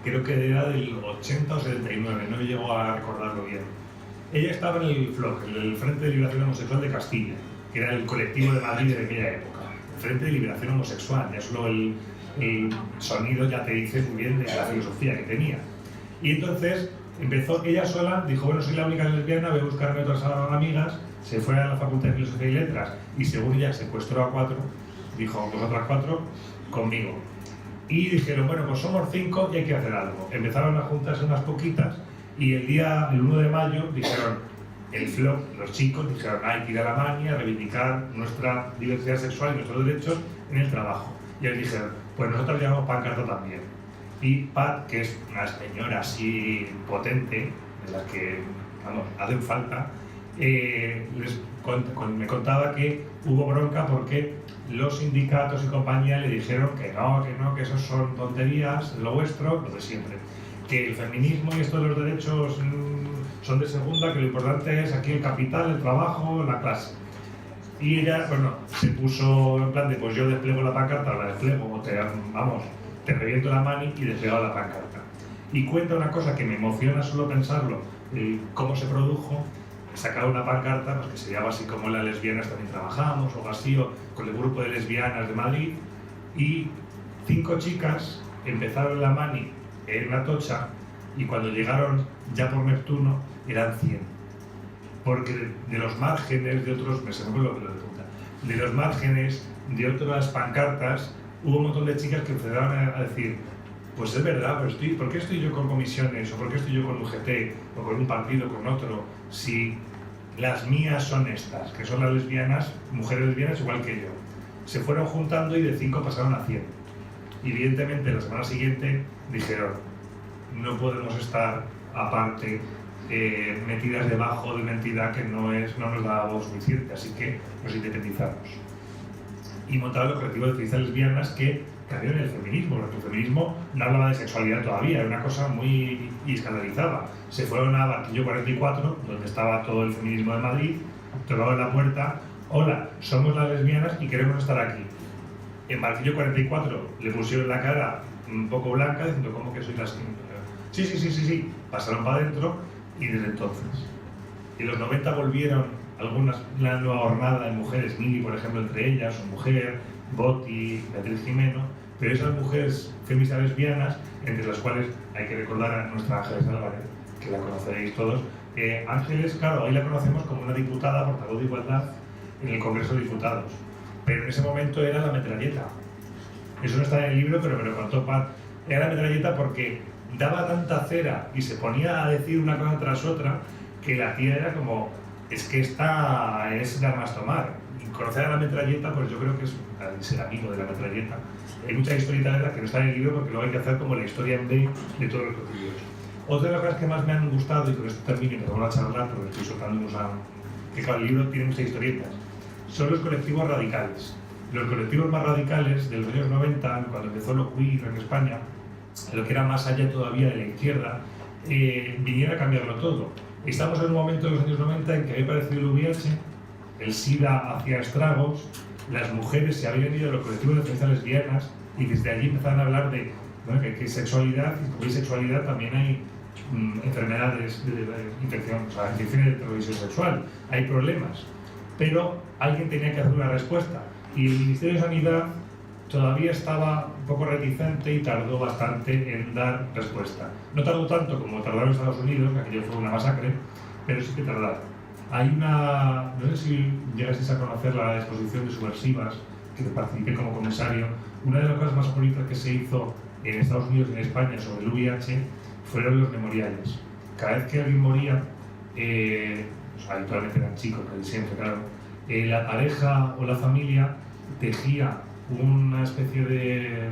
creo que era del 80 o 79, no llego a recordarlo bien. Ella estaba en el FLOC, el Frente de Liberación Homosexual de Castilla, que era el colectivo de Madrid de aquella época. El Frente de Liberación Homosexual, ya solo el sonido ya te dice muy bien de la filosofía que tenía. Y entonces empezó ella sola, dijo: bueno, soy la única lesbiana, voy a buscarme otras amigas. Se fue a la Facultad de Filosofía y Letras y según ella secuestró a 4, dijo: vosotras 4 conmigo. Y dijeron: bueno, pues somos 5 y hay que hacer algo. Empezaron a juntarse unas poquitas y el 1 de mayo dijeron: el FLOP, los chicos, dijeron hay que ir a la Mani a reivindicar nuestra diversidad sexual y nuestros derechos en el trabajo. Y ellos dijeron, pues nosotros llevamos pancarta también. Y Pat, que es una señora así potente, de las que, vamos, hacen falta, me contaba que hubo bronca porque los sindicatos y compañía le dijeron que no, que eso son tonterías, lo vuestro, lo de siempre. Que el feminismo y esto de los derechos son de segunda, que lo importante es aquí el capital, el trabajo, la clase. Y ella, bueno, se puso en plan de, pues yo despliego la pancarta, la despliego, te reviento la mani y desplegaba la pancarta. Y cuenta una cosa que me emociona solo pensarlo, cómo se produjo. Sacaba una pancarta pues, que se llama así como las lesbianas también trabajamos, o así, o con el grupo de lesbianas de Madrid, y 5 chicas empezaron en la Mani en Atocha, y cuando llegaron ya por Neptuno eran 100. Porque de los márgenes de otros, de los márgenes de otras pancartas, hubo un montón de chicas que empezaron a decir, pues es verdad, pero ¿por qué estoy yo con comisiones? ¿O por qué estoy yo con UGT? ¿O con un partido, con otro? Si las mías son estas, que son las lesbianas, mujeres lesbianas igual que yo. Se fueron juntando y de 5 pasaron a 100. Y evidentemente la semana siguiente dijeron, no podemos estar aparte, metidas debajo de una entidad que no nos da voz suficiente, así que nos independizamos. Y montaron el colectivo de feministas lesbianas que cambió en el feminismo, porque el feminismo no hablaba de sexualidad todavía, era una cosa muy escandalizada. Se fueron a Barquillo 44, donde estaba todo el feminismo de Madrid, tocaron la puerta, hola, somos las lesbianas y queremos estar aquí. En Barquillo 44 le pusieron la cara un poco blanca, diciendo, ¿cómo que soy las que...? Sí, pasaron para adentro y desde entonces. En los 90 volvieron una nueva jornada de mujeres, Mili, por ejemplo, entre ellas, su mujer, Boti, Beatriz Jimeno, pero esas mujeres feministas lesbianas, entre las cuales hay que recordar a nuestra Ángeles Álvarez, que la conoceréis todos. Ángeles, claro, hoy la conocemos como una diputada portavoz de igualdad en el Congreso de Diputados, pero en ese momento era la metralleta. Eso no está en el libro, pero me lo contó Pat. Era la metralleta porque daba tanta cera y se ponía a decir una cosa tras otra que la tía era como, es que esta es de armas tomar. Y conocer a la metralleta, pues yo creo que es ser amigo de la metralleta. Hay muchas historietas de las que no están en el libro porque luego hay que hacer como la historia en B de todos los contenidos. Otra de las cosas que más me han gustado, y con esto termino y me voy a charlar porque estoy soltando que claro, el libro tiene muchas historietas, son los colectivos radicales. Los colectivos más radicales de los años 90, cuando empezó lo queer en España, lo que era más allá todavía de la izquierda, viniera a cambiarlo todo. Estamos en un momento de los años 90 en que había aparecido el VIH, el SIDA hacía estragos, las mujeres se habían ido a los colectivos de feministas lesbianas y desde allí empezaron a hablar de bueno, que sexualidad, y como hay sexualidad también hay enfermedades de infección, o sea, infecciones de transmisión sexual, hay problemas. Pero alguien tenía que hacer una respuesta y el Ministerio de Sanidad todavía estaba un poco reticente y tardó bastante en dar respuesta. No tardó tanto como tardaron en Estados Unidos, que aquello fue una masacre, pero sí que tardaron. Hay una, no sé si llegasteis a conocer la exposición de Subversivas, que participé como comisario. Una de las cosas más bonitas que se hizo en Estados Unidos y en España sobre el VIH fueron los memoriales. Cada vez que alguien moría, habitualmente eran chicos, casi siempre, claro, la pareja o la familia tejía una especie de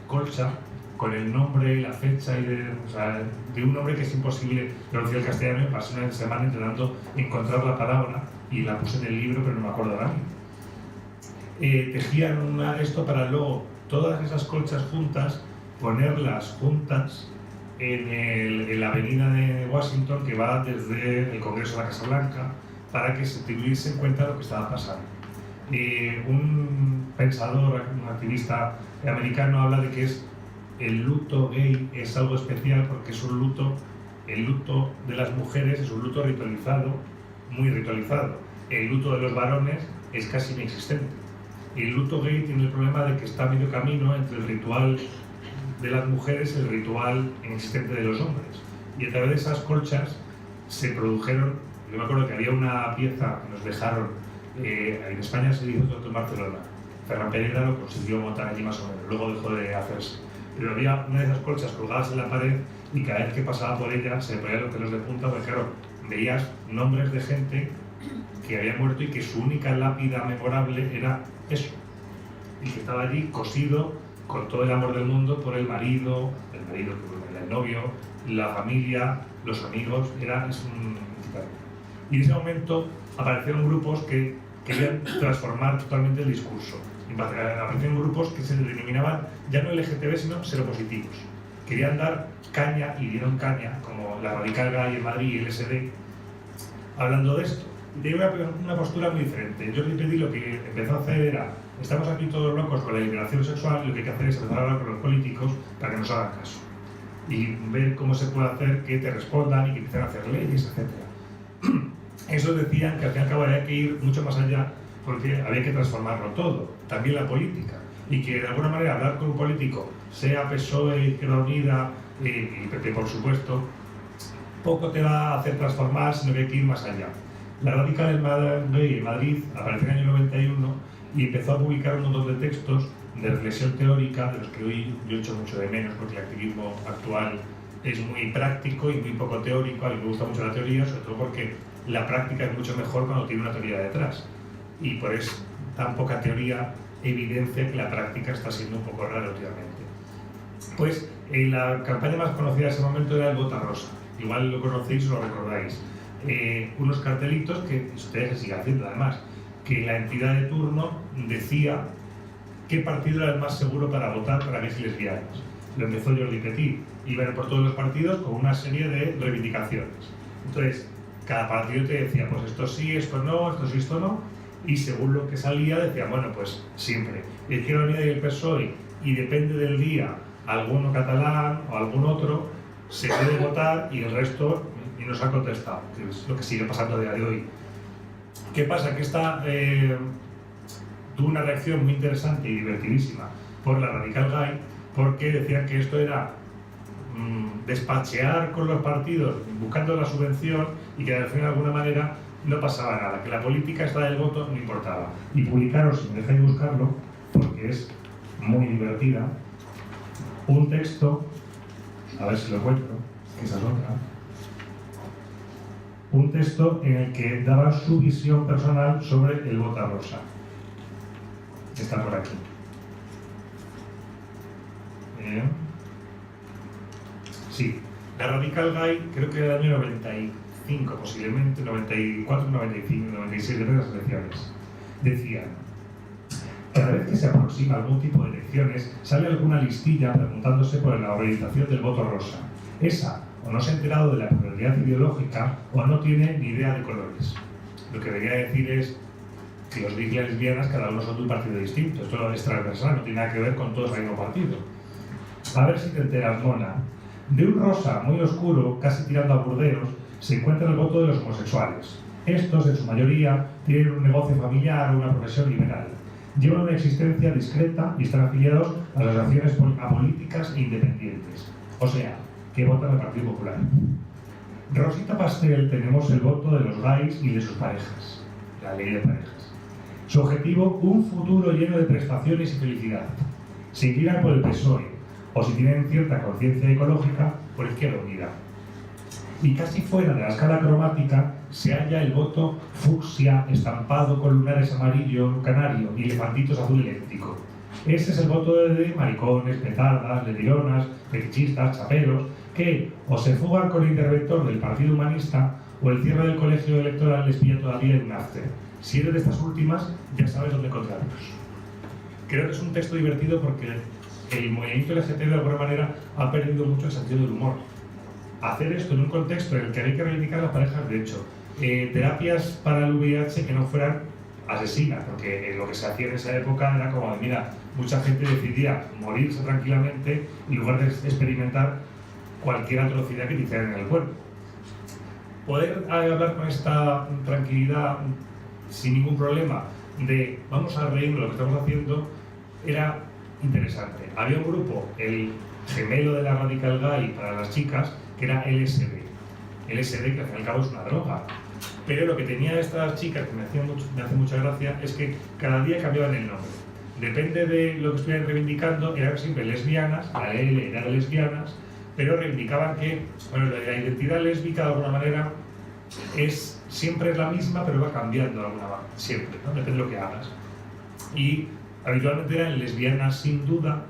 colcha con el nombre, la fecha y de un nombre que es imposible traducir al castellano. Me pasé una semana intentando encontrar la palabra y la puse en el libro, pero no me acuerdo ahora mismo. Tejían esto para luego todas esas colchas juntas, ponerlas juntas en la avenida de Washington que va desde el Congreso a la Casa Blanca para que se tuviese en cuenta lo que estaba pasando. Un pensador, un activista americano habla de que el luto gay es algo especial porque es un luto, el luto de las mujeres es un luto ritualizado, muy ritualizado. El luto de los varones es casi inexistente. El luto gay tiene el problema de que está a medio camino entre el ritual de las mujeres y el ritual inexistente de los hombres. Y a través de esas colchas se produjeron, yo me acuerdo que había una pieza que nos dejaron, en España se hizo todo en Barcelona. Ferran Pereira lo consiguió montar allí más o menos, luego dejó de hacerse. Pero había una de esas colchas colgadas en la pared y cada vez que pasaba por ella se le ponían los pelos de punta porque claro, veías nombres de gente que había muerto y que su única lápida memorable era eso, y que estaba allí cosido con todo el amor del mundo por el marido, el novio, la familia, los amigos. Y en ese momento aparecieron grupos que querían transformar totalmente el discurso. Aparecieron grupos que se denominaban ya no LGTB sino seropositivos. Querían dar caña y dieron caña, como la Radical Gay en Madrid y el SD, hablando de esto. Y tenía una postura muy diferente. Yo pedí, lo que empezó a hacer era: estamos aquí todos locos con la liberación sexual, y lo que hay que hacer es empezar a hablar con los políticos para que nos hagan caso. Y ver cómo se puede hacer que te respondan y que empiecen a hacer leyes, etc. Eso decían que al fin y al cabo había que ir mucho más allá, porque había que transformarlo todo, también la política. Y que de alguna manera hablar con un político, sea PSOE, Izquierda Unida y PP por supuesto, poco te va a hacer transformar, sino que hay que ir más allá. La Radical Gay en Madrid apareció en el año 91 y empezó a publicar un montón de textos de reflexión teórica, de los que hoy yo echo mucho de menos, porque el activismo actual es muy práctico y muy poco teórico. A mí me gusta mucho la teoría, sobre todo porque la práctica es mucho mejor cuando tiene una teoría detrás. Y por eso tan poca teoría evidencia que la práctica está siendo un poco rara últimamente. Pues la campaña más conocida de ese momento era el Vota Rosa. Igual lo conocéis o lo recordáis. Unos cartelitos que ustedes se siguen haciendo además, que la entidad de turno decía qué partido era el más seguro para votar para gays y lesbianas. Lo empezó Jordi Petit. Iban por todos los partidos con una serie de reivindicaciones. Entonces, cada partido te decía, pues esto sí, esto no, esto sí, esto no. Y según lo que salía, decía, bueno, pues siempre el Izquierda Unida y el PSOE, y depende del día, alguno catalán o algún otro, se puede votar y el resto ni nos ha contestado, que es lo que sigue pasando a día de hoy. ¿Qué pasa? Que esta tuvo una reacción muy interesante y divertidísima por la Radical Gay, porque decían que esto era despachear con los partidos buscando la subvención y que al fin de alguna manera no pasaba nada, que la política esta del voto no importaba. Y publicaron, si me dejáis buscarlo, porque es muy divertida, un texto, a ver si lo encuentro, que esa es otra, un texto en el que daban su visión personal sobre el Vota Rosa. Está por aquí. Sí, la Radical Gay, creo que era del año 95, posiblemente 94, 95, 96, de las elecciones. Decían: cada vez que se aproxima algún tipo de elecciones, sale alguna listilla preguntándose por la organización del voto rosa. Esa o no se ha enterado de la pluralidad ideológica o no tiene ni idea de colores. Lo que debería decir es que los gays y las lesbianas cada uno son de un partido distinto. Esto es transversal, no tiene nada que ver con todos el mismo partido. A ver si te enteras, mona. De un rosa muy oscuro, casi tirando a Burdeos, se encuentra el voto de los homosexuales. Estos, en su mayoría, tienen un negocio familiar o una profesión liberal. Llevan una existencia discreta y están afiliados a las asociaciones apolíticas e independientes. O sea, que votan al Partido Popular. Rosita Pastel tenemos el voto de los gays y de sus parejas. La ley de parejas. Su objetivo, un futuro lleno de prestaciones y felicidad. Se inclinan por el PSOE, o si tienen cierta conciencia ecológica, por Izquierda Unida. Y casi fuera de la escala cromática se halla el voto fucsia estampado con lunares amarillo canario y elefantitos azul eléctrico. Ese es el voto de maricones, petardas, ledironas, fetichistas, chaperos, que o se fugan con el interventor del Partido Humanista o el cierre del colegio electoral les pilla todavía en un after. Si eres de estas últimas, ya sabes dónde encontrarlos. Creo que es un texto divertido porque el movimiento LGTB de alguna manera ha perdido mucho el sentido del humor. Hacer esto en un contexto en el que hay que reivindicar las parejas de hecho, terapias para el VIH que no fueran asesinas, porque lo que se hacía en esa época era como, mira, mucha gente decidía morirse tranquilamente en lugar de experimentar cualquier atrocidad que te hicieran en el cuerpo. Poder hablar con esta tranquilidad sin ningún problema de vamos a reír de lo que estamos haciendo era interesante. Había un grupo, el gemelo de la Radical Gay para las chicas, que era LSD. LSD, que al fin y al cabo es una droga. Pero lo que tenía estas chicas, que me hace mucha gracia, es que cada día cambiaban el nombre. Depende de lo que estuvieran reivindicando, eran siempre lesbianas, la L era de lesbianas, pero reivindicaban que, bueno, la identidad lésbica de alguna manera siempre es la misma, pero va cambiando de alguna manera, siempre, ¿no? Depende de lo que hagas. Y habitualmente eran lesbianas sin duda,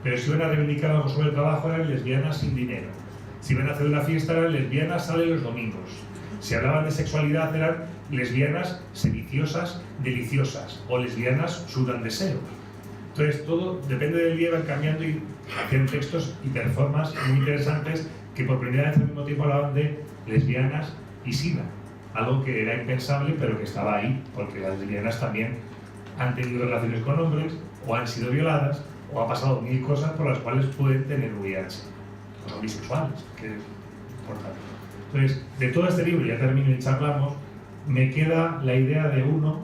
pero si iban a reivindicar algo sobre el trabajo eran lesbianas sin dinero. Si iban a hacer una fiesta eran lesbianas salen los domingos. Si hablaban de sexualidad eran lesbianas sediciosas, deliciosas, o lesbianas sudan deseos. Entonces todo depende del día, van cambiando y hacían textos y performances muy interesantes que por primera vez al mismo tiempo hablaban de lesbianas y SIDA, algo que era impensable pero que estaba ahí, porque las lesbianas también han tenido relaciones con hombres, o han sido violadas, o ha pasado mil cosas por las cuales pueden tener VIH, o son bisexuales, que es importante. Entonces, de todo este libro, ya termino y charlamos, me queda la idea de uno,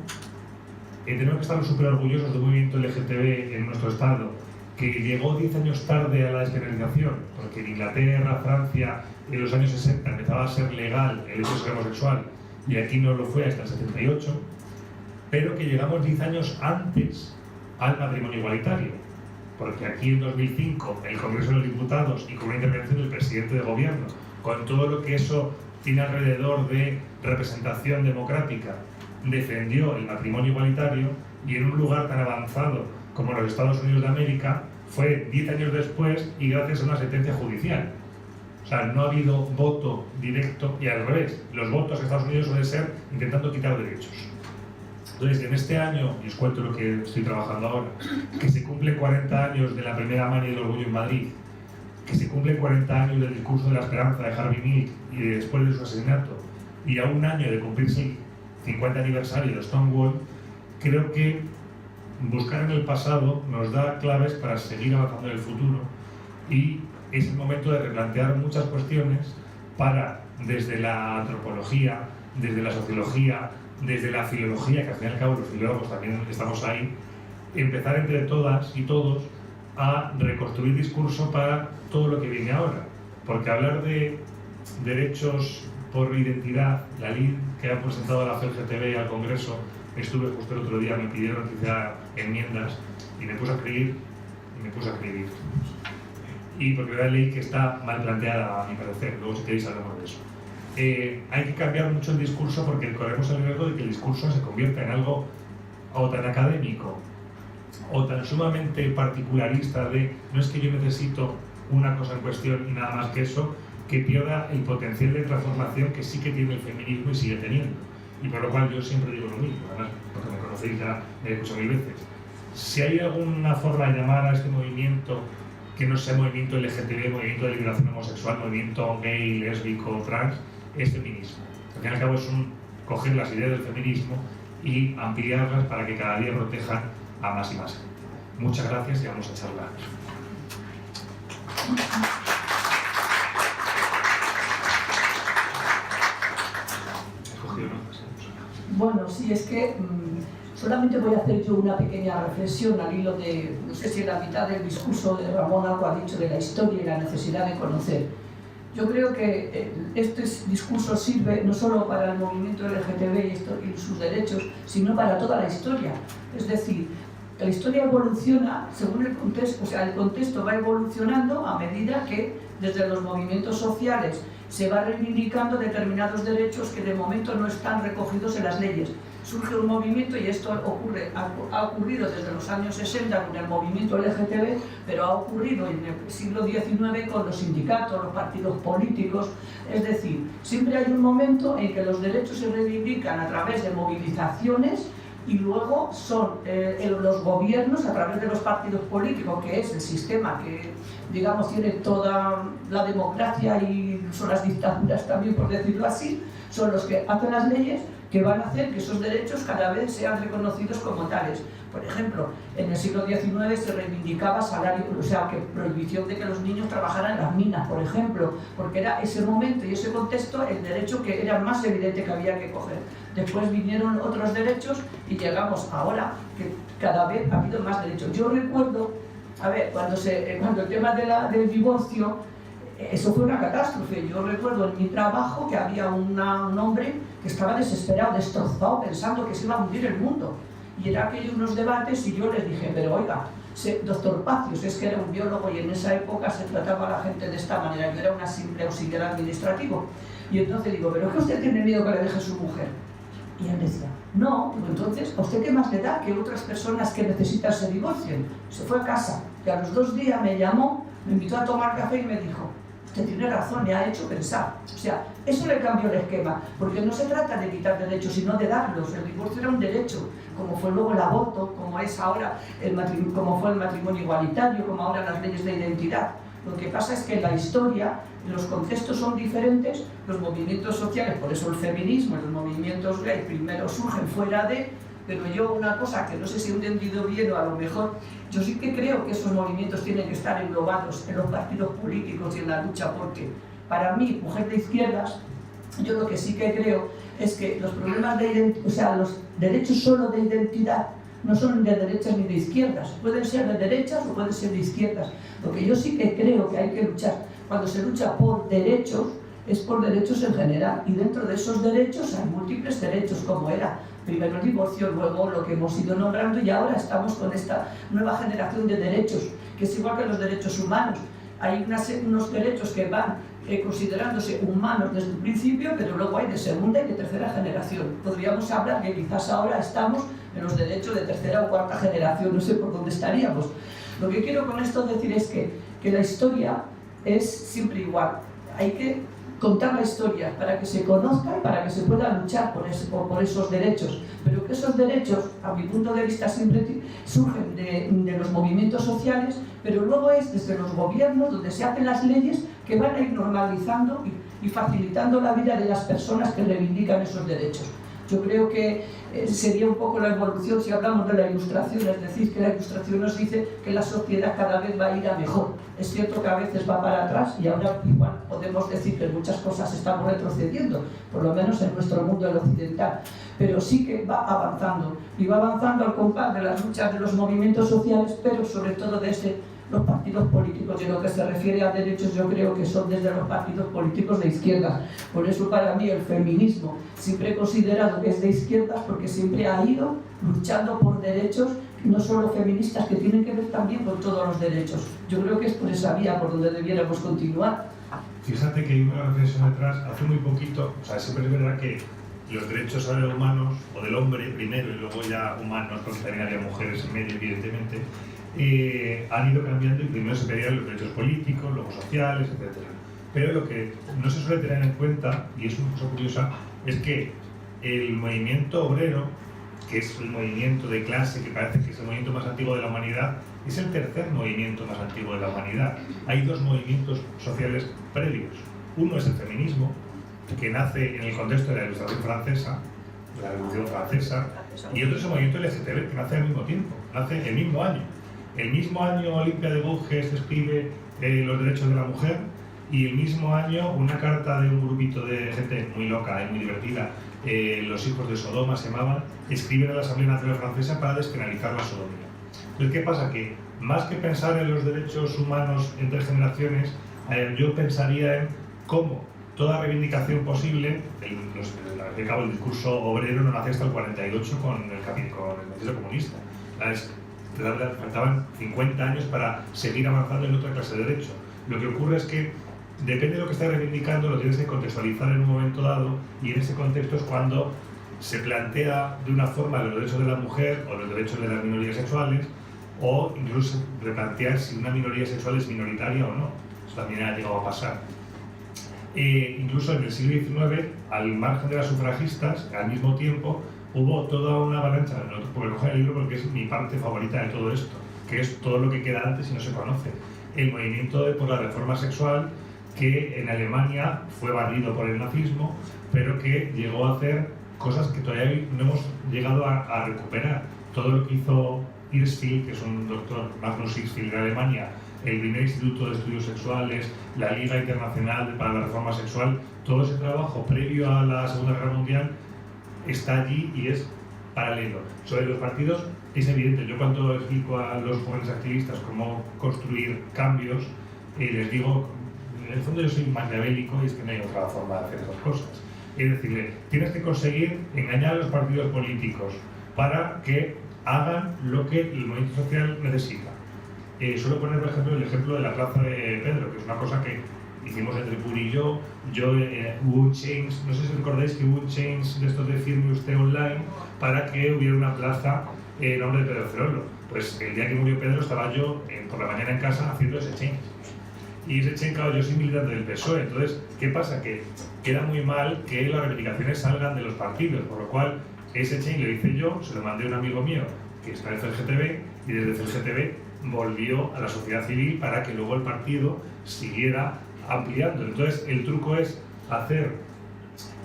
tenemos que estar súper orgullosos del movimiento LGTB en nuestro estado, que llegó 10 años tarde a la despenalización, porque en Inglaterra, Francia, en los años 60 empezaba a ser legal el hecho de ser homosexual, y aquí no lo fue hasta el 78, pero que llegamos 10 años antes al matrimonio igualitario, porque aquí en 2005 el Congreso de los Diputados, y con una intervención del presidente de gobierno, con todo lo que eso tiene alrededor de representación democrática, defendió el matrimonio igualitario, y en un lugar tan avanzado como los Estados Unidos de América fue 10 años después y gracias a una sentencia judicial. O sea, no ha habido voto directo, y al revés, los votos en Estados Unidos suelen ser intentando quitar derechos. Entonces, en este año, y os cuento lo que estoy trabajando ahora, que se cumplen 40 años de la primera Mani del Orgullo en Madrid, que se cumplen 40 años del discurso de la esperanza de Harvey Milk y después de su asesinato, y a un año de cumplirse el 50 aniversario de Stonewall, creo que buscar en el pasado nos da claves para seguir avanzando en el futuro, y es el momento de replantear muchas cuestiones para, desde la antropología, desde la sociología, desde la filología, que al fin y al cabo los filólogos también estamos ahí, empezar entre todas y todos a reconstruir discurso para todo lo que viene ahora. Porque hablar de derechos por identidad, la ley que ha presentado la CGTB al Congreso, estuve justo el otro día, me pidieron que hiciera enmiendas y me puse a escribir, y porque es una ley que está mal planteada a mi parecer, luego si queréis hablamos de eso. Hay que cambiar mucho el discurso, porque corremos el riesgo de que el discurso se convierta en algo o tan académico o tan sumamente particularista de no es que yo necesito una cosa en cuestión y nada más que eso, que pierda el potencial de transformación que sí que tiene el feminismo y sigue teniendo. Y por lo cual yo siempre digo lo mismo, además porque me conocéis ya, me he escuchado mil veces. Si hay alguna forma de llamar a este movimiento que no sea movimiento LGTB, movimiento de liberación homosexual, movimiento gay, lésbico, trans, es feminismo. Al fin y al cabo es coger las ideas del feminismo y ampliarlas para que cada día protejan a más y más gente. Muchas gracias y vamos a charlar. Bueno, sí, es que solamente voy a hacer yo una pequeña reflexión al hilo de, no sé si en la mitad del discurso de Ramón algo ha dicho de la historia y la necesidad de conocer. Yo creo que este discurso sirve no solo para el movimiento LGTB y sus derechos, sino para toda la historia. Es decir, la historia evoluciona según el contexto, o sea, el contexto va evolucionando a medida que desde los movimientos sociales se va reivindicando determinados derechos que de momento no están recogidos en las leyes. Surge un movimiento, y esto ha ocurrido desde los años 60 con el movimiento LGTB, pero ha ocurrido en el siglo XIX con los sindicatos, los partidos políticos. Es decir, siempre hay un momento en que los derechos se reivindican a través de movilizaciones, y luego son los gobiernos, a través de los partidos políticos, que es el sistema que, digamos, tiene toda la democracia y son las dictaduras también, por decirlo así, son los que hacen las leyes que van a hacer que esos derechos cada vez sean reconocidos como tales. Por ejemplo, en el siglo XIX se reivindicaba salario, o sea, que prohibición de que los niños trabajaran en las minas, por ejemplo, porque era ese momento y ese contexto el derecho que era más evidente que había que coger. Después vinieron otros derechos y llegamos ahora que cada vez ha habido más derechos. Yo recuerdo, a ver, cuando el tema del divorcio, eso fue una catástrofe. Yo recuerdo en mi trabajo que había un hombre que estaba desesperado, destrozado, pensando que se iba a hundir el mundo. Y era aquellos unos debates y yo les dije, pero oiga, doctor Pacios, es que era un biólogo y en esa época se trataba a la gente de esta manera. Yo era una simple auxiliar administrativo. Y entonces digo, ¿pero es que usted tiene miedo que le deje su mujer? Y él decía, no. Digo, entonces, ¿a usted qué más le da que otras personas que necesitan se divorcien? Se fue a casa y a los 2 días me llamó, me invitó a tomar café y me dijo, usted tiene razón, me ha hecho pensar. O sea, eso le cambió el esquema, porque no se trata de quitar derechos, sino de darlos. El divorcio era un derecho, como fue luego el aborto, como es ahora como fue el matrimonio igualitario, como ahora las leyes de identidad. Lo que pasa es que en la historia los contextos son diferentes, los movimientos sociales, por eso el feminismo y los movimientos gay primero surgen fuera de, pero yo una cosa que no sé si he entendido bien o a lo mejor, yo sí que creo que esos movimientos tienen que estar englobados en los partidos políticos y en la lucha, porque para mí, mujer de izquierdas, yo lo que sí que creo es que los problemas de identidad, o sea, los derechos solo de identidad, no son de derechas ni de izquierdas, pueden ser de derechas o pueden ser de izquierdas. Lo que yo sí que creo que hay que luchar, cuando se lucha por derechos, es por derechos en general, y dentro de esos derechos hay múltiples derechos, como era primero el divorcio, luego lo que hemos ido nombrando, y ahora estamos con esta nueva generación de derechos, que es igual que los derechos humanos. Hay unos derechos que van considerándose humanos desde el principio, pero luego hay de segunda y de tercera generación. Podríamos hablar que quizás ahora estamos en los derechos de tercera o cuarta generación, no sé por dónde estaríamos. Lo que quiero con esto decir es que la historia es siempre igual. Hay que contar la historia para que se conozca y para que se pueda luchar por esos derechos, pero que esos derechos, a mi punto de vista, siempre surgen de los movimientos sociales, pero luego es desde los gobiernos donde se hacen las leyes que van a ir normalizando y facilitando la vida de las personas que reivindican esos derechos. Yo creo que sería un poco la evolución si hablamos de la Ilustración, es decir, que la Ilustración nos dice que la sociedad cada vez va a ir a mejor. Es cierto que a veces va para atrás y ahora igual podemos decir que en muchas cosas estamos retrocediendo, por lo menos en nuestro mundo el occidental, pero sí que va avanzando y va avanzando al compás de las luchas de los movimientos sociales, pero sobre todo desde los partidos políticos. Y en lo que se refiere a derechos, yo creo que son desde los partidos políticos de izquierda. Por eso para mí el feminismo siempre he considerado que es de izquierdas, porque siempre ha ido luchando por derechos no solo feministas, que tienen que ver también con todos los derechos. Yo creo que es por esa vía por donde debiéramos continuar. Fíjate que hay una reflexión detrás, hace muy poquito, o sea, siempre es verdad que los derechos humanos, o del hombre primero y luego ya humanos, porque también había mujeres en medio, evidentemente, han ido cambiando y primero se pedían los derechos políticos, luego sociales, etc. Pero lo que no se suele tener en cuenta, y es una cosa curiosa, es que el movimiento obrero, que es el movimiento de clase, que parece que es el movimiento más antiguo de la humanidad, es el tercer movimiento más antiguo de la humanidad. Hay dos movimientos sociales previos. Uno es el feminismo, que nace en el contexto de la Ilustración francesa, de la Revolución Francesa, y otro es el movimiento LGTB, que nace al mismo tiempo, nace el mismo año. El mismo año Olimpia de Gouges escribe los derechos de la mujer, y el mismo año una carta de un grupito de gente muy loca y muy divertida, los hijos de Sodoma se llamaban, escriben a la Asamblea Nacional Francesa para despenalizar la sodomía. Entonces, ¿qué pasa? Que más que pensar en los derechos humanos entre generaciones, yo pensaría en cómo toda reivindicación posible, al cabo el discurso obrero no nace hasta el 48 con el Manifiesto Comunista. Faltaban 50 años para seguir avanzando en otra clase de derecho. Lo que ocurre es que depende de lo que estés reivindicando, lo tienes que contextualizar en un momento dado, y en ese contexto es cuando se plantea de una forma los derechos de la mujer o los derechos de las minorías sexuales, o incluso replantear si una minoría sexual es minoritaria o no. Eso también ha llegado a pasar. Incluso en el siglo XIX, al margen de las sufragistas, al mismo tiempo, hubo toda una avalancha, porque coger el libro porque es mi parte favorita de todo esto, que es todo lo que queda antes y no se conoce. El movimiento por la reforma sexual, que en Alemania fue barrido por el nazismo, pero que llegó a hacer cosas que todavía no hemos llegado a recuperar. Todo lo que hizo Hirschfeld, que es un doctor, Magnus Hirschfeld de Alemania, el primer instituto de estudios sexuales, la Liga Internacional para la Reforma Sexual, todo ese trabajo previo a la Segunda Guerra Mundial está allí y es paralelo. Sobre los partidos es evidente. Yo cuando explico a los jóvenes activistas cómo construir cambios, les digo, en el fondo yo soy maquiavélico y es que no hay otra forma de hacer esas cosas. Es decir, tienes que conseguir engañar a los partidos políticos para que hagan lo que el movimiento social necesita. Suelo poner, por ejemplo, el ejemplo de la Plaza de Pedro, que es una cosa que hicimos entre Puri y yo hubo un change, no sé si recordáis que hubo un change de estos de firme usted online para que hubiera una plaza en nombre de Pedro Cerolo. Pues el día que murió Pedro estaba yo por la mañana en casa haciendo ese change. Y ese change, claro, yo soy militante del PSOE, entonces, ¿qué pasa? Que queda muy mal que las reivindicaciones salgan de los partidos, por lo cual ese change lo hice yo, se lo mandé a un amigo mío que está en CGTB, y desde CGTB volvió a la sociedad civil para que luego el partido siguiera ampliando. Entonces, el truco es hacer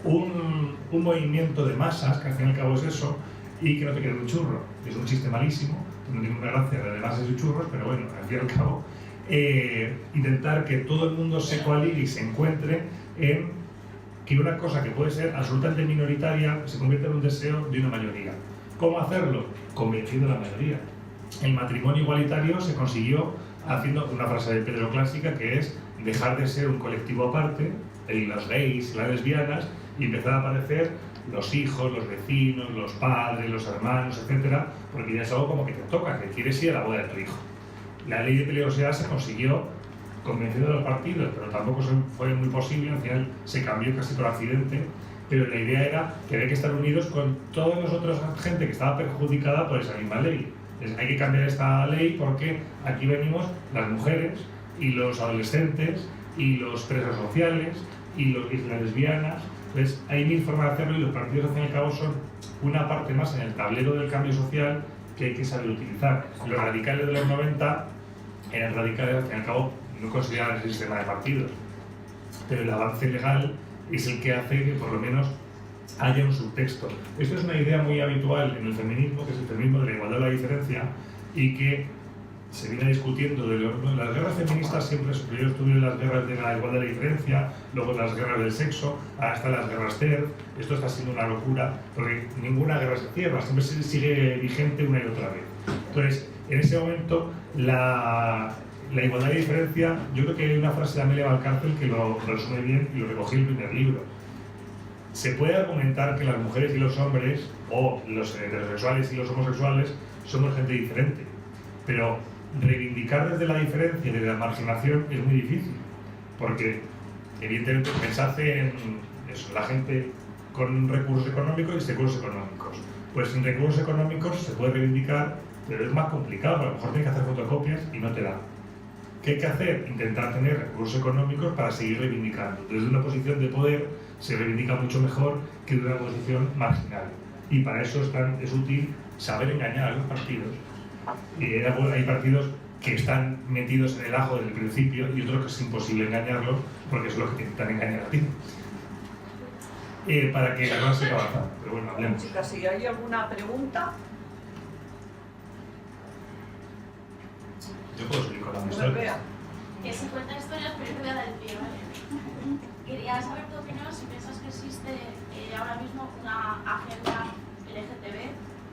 un movimiento de masas, que al fin y al cabo es eso, y que no te quede un churro. Es un chiste malísimo, no tiene ninguna gracia de masas y churros, pero bueno, al fin y al cabo, intentar que todo el mundo se coaligue y se encuentre en que una cosa que puede ser absolutamente minoritaria se convierta en un deseo de una mayoría. ¿Cómo hacerlo? Convenciendo a la mayoría. El matrimonio igualitario se consiguió haciendo una frase de Pedro clásica, que es dejar de ser un colectivo aparte, los gays y las lesbianas, y empezar a aparecer los hijos, los vecinos, los padres, los hermanos, etcétera, porque ya es algo como que te toca, que quieres ir a la boda de tu hijo. La ley de peligrosidad se consiguió convenciendo a los partidos, pero tampoco fue muy posible, al final se cambió casi por accidente, pero la idea era que había que estar unidos con toda la otra gente que estaba perjudicada por esa misma ley. Entonces, hay que cambiar esta ley porque aquí venimos las mujeres y los adolescentes y los presos sociales y las lesbianas. Entonces, hay mil formas de hacerlo y los partidos, al fin y al cabo, son una parte más en el tablero del cambio social que hay que saber utilizar. Los radicales de los 90 eran radicales, al fin y al cabo, no consideraban ese sistema de partidos. Pero el avance legal es el que hace que, por lo menos, haya un subtexto. Esto es una idea muy habitual en el feminismo, que es el feminismo de la igualdad de la diferencia, y que se viene discutiendo de las guerras feministas. Siempre yo estuve en las guerras de la igualdad de la diferencia, luego las guerras del sexo, hasta las guerras TERF. Esto está siendo una locura, porque ninguna guerra se cierra, siempre se sigue vigente una y otra vez. Entonces, en ese momento, la igualdad de diferencia, yo creo que hay una frase de Amelia Valcárcel que lo resume bien y lo recogí en el primer libro. Se puede argumentar que las mujeres y los hombres, o los heterosexuales y los homosexuales, somos gente diferente, pero reivindicar desde la diferencia y desde la marginación es muy difícil, porque evidentemente pensad en eso, la gente con recursos económicos y sin recursos económicos. Pues sin recursos económicos se puede reivindicar, pero es más complicado, a lo mejor tienes que hacer fotocopias y no te da. ¿Qué hay que hacer? Intentar tener recursos económicos para seguir reivindicando. Desde una posición de poder se reivindica mucho mejor que desde una posición marginal. Y para eso es útil saber engañar a los partidos. Hay partidos que están metidos en el ajo desde el principio y otros que es imposible engañarlos porque es lo que te intentan engañar a ti. Para que la cosa siga avanzando. Pero bueno, hablemos. Chicas, si hay alguna pregunta. Yo puedo seguir con la historia. Que si cuenta historias, pero yo te voy a dar el pie, ¿vale? Quería saber tu opinión si piensas que existe ahora mismo una agenda LGTB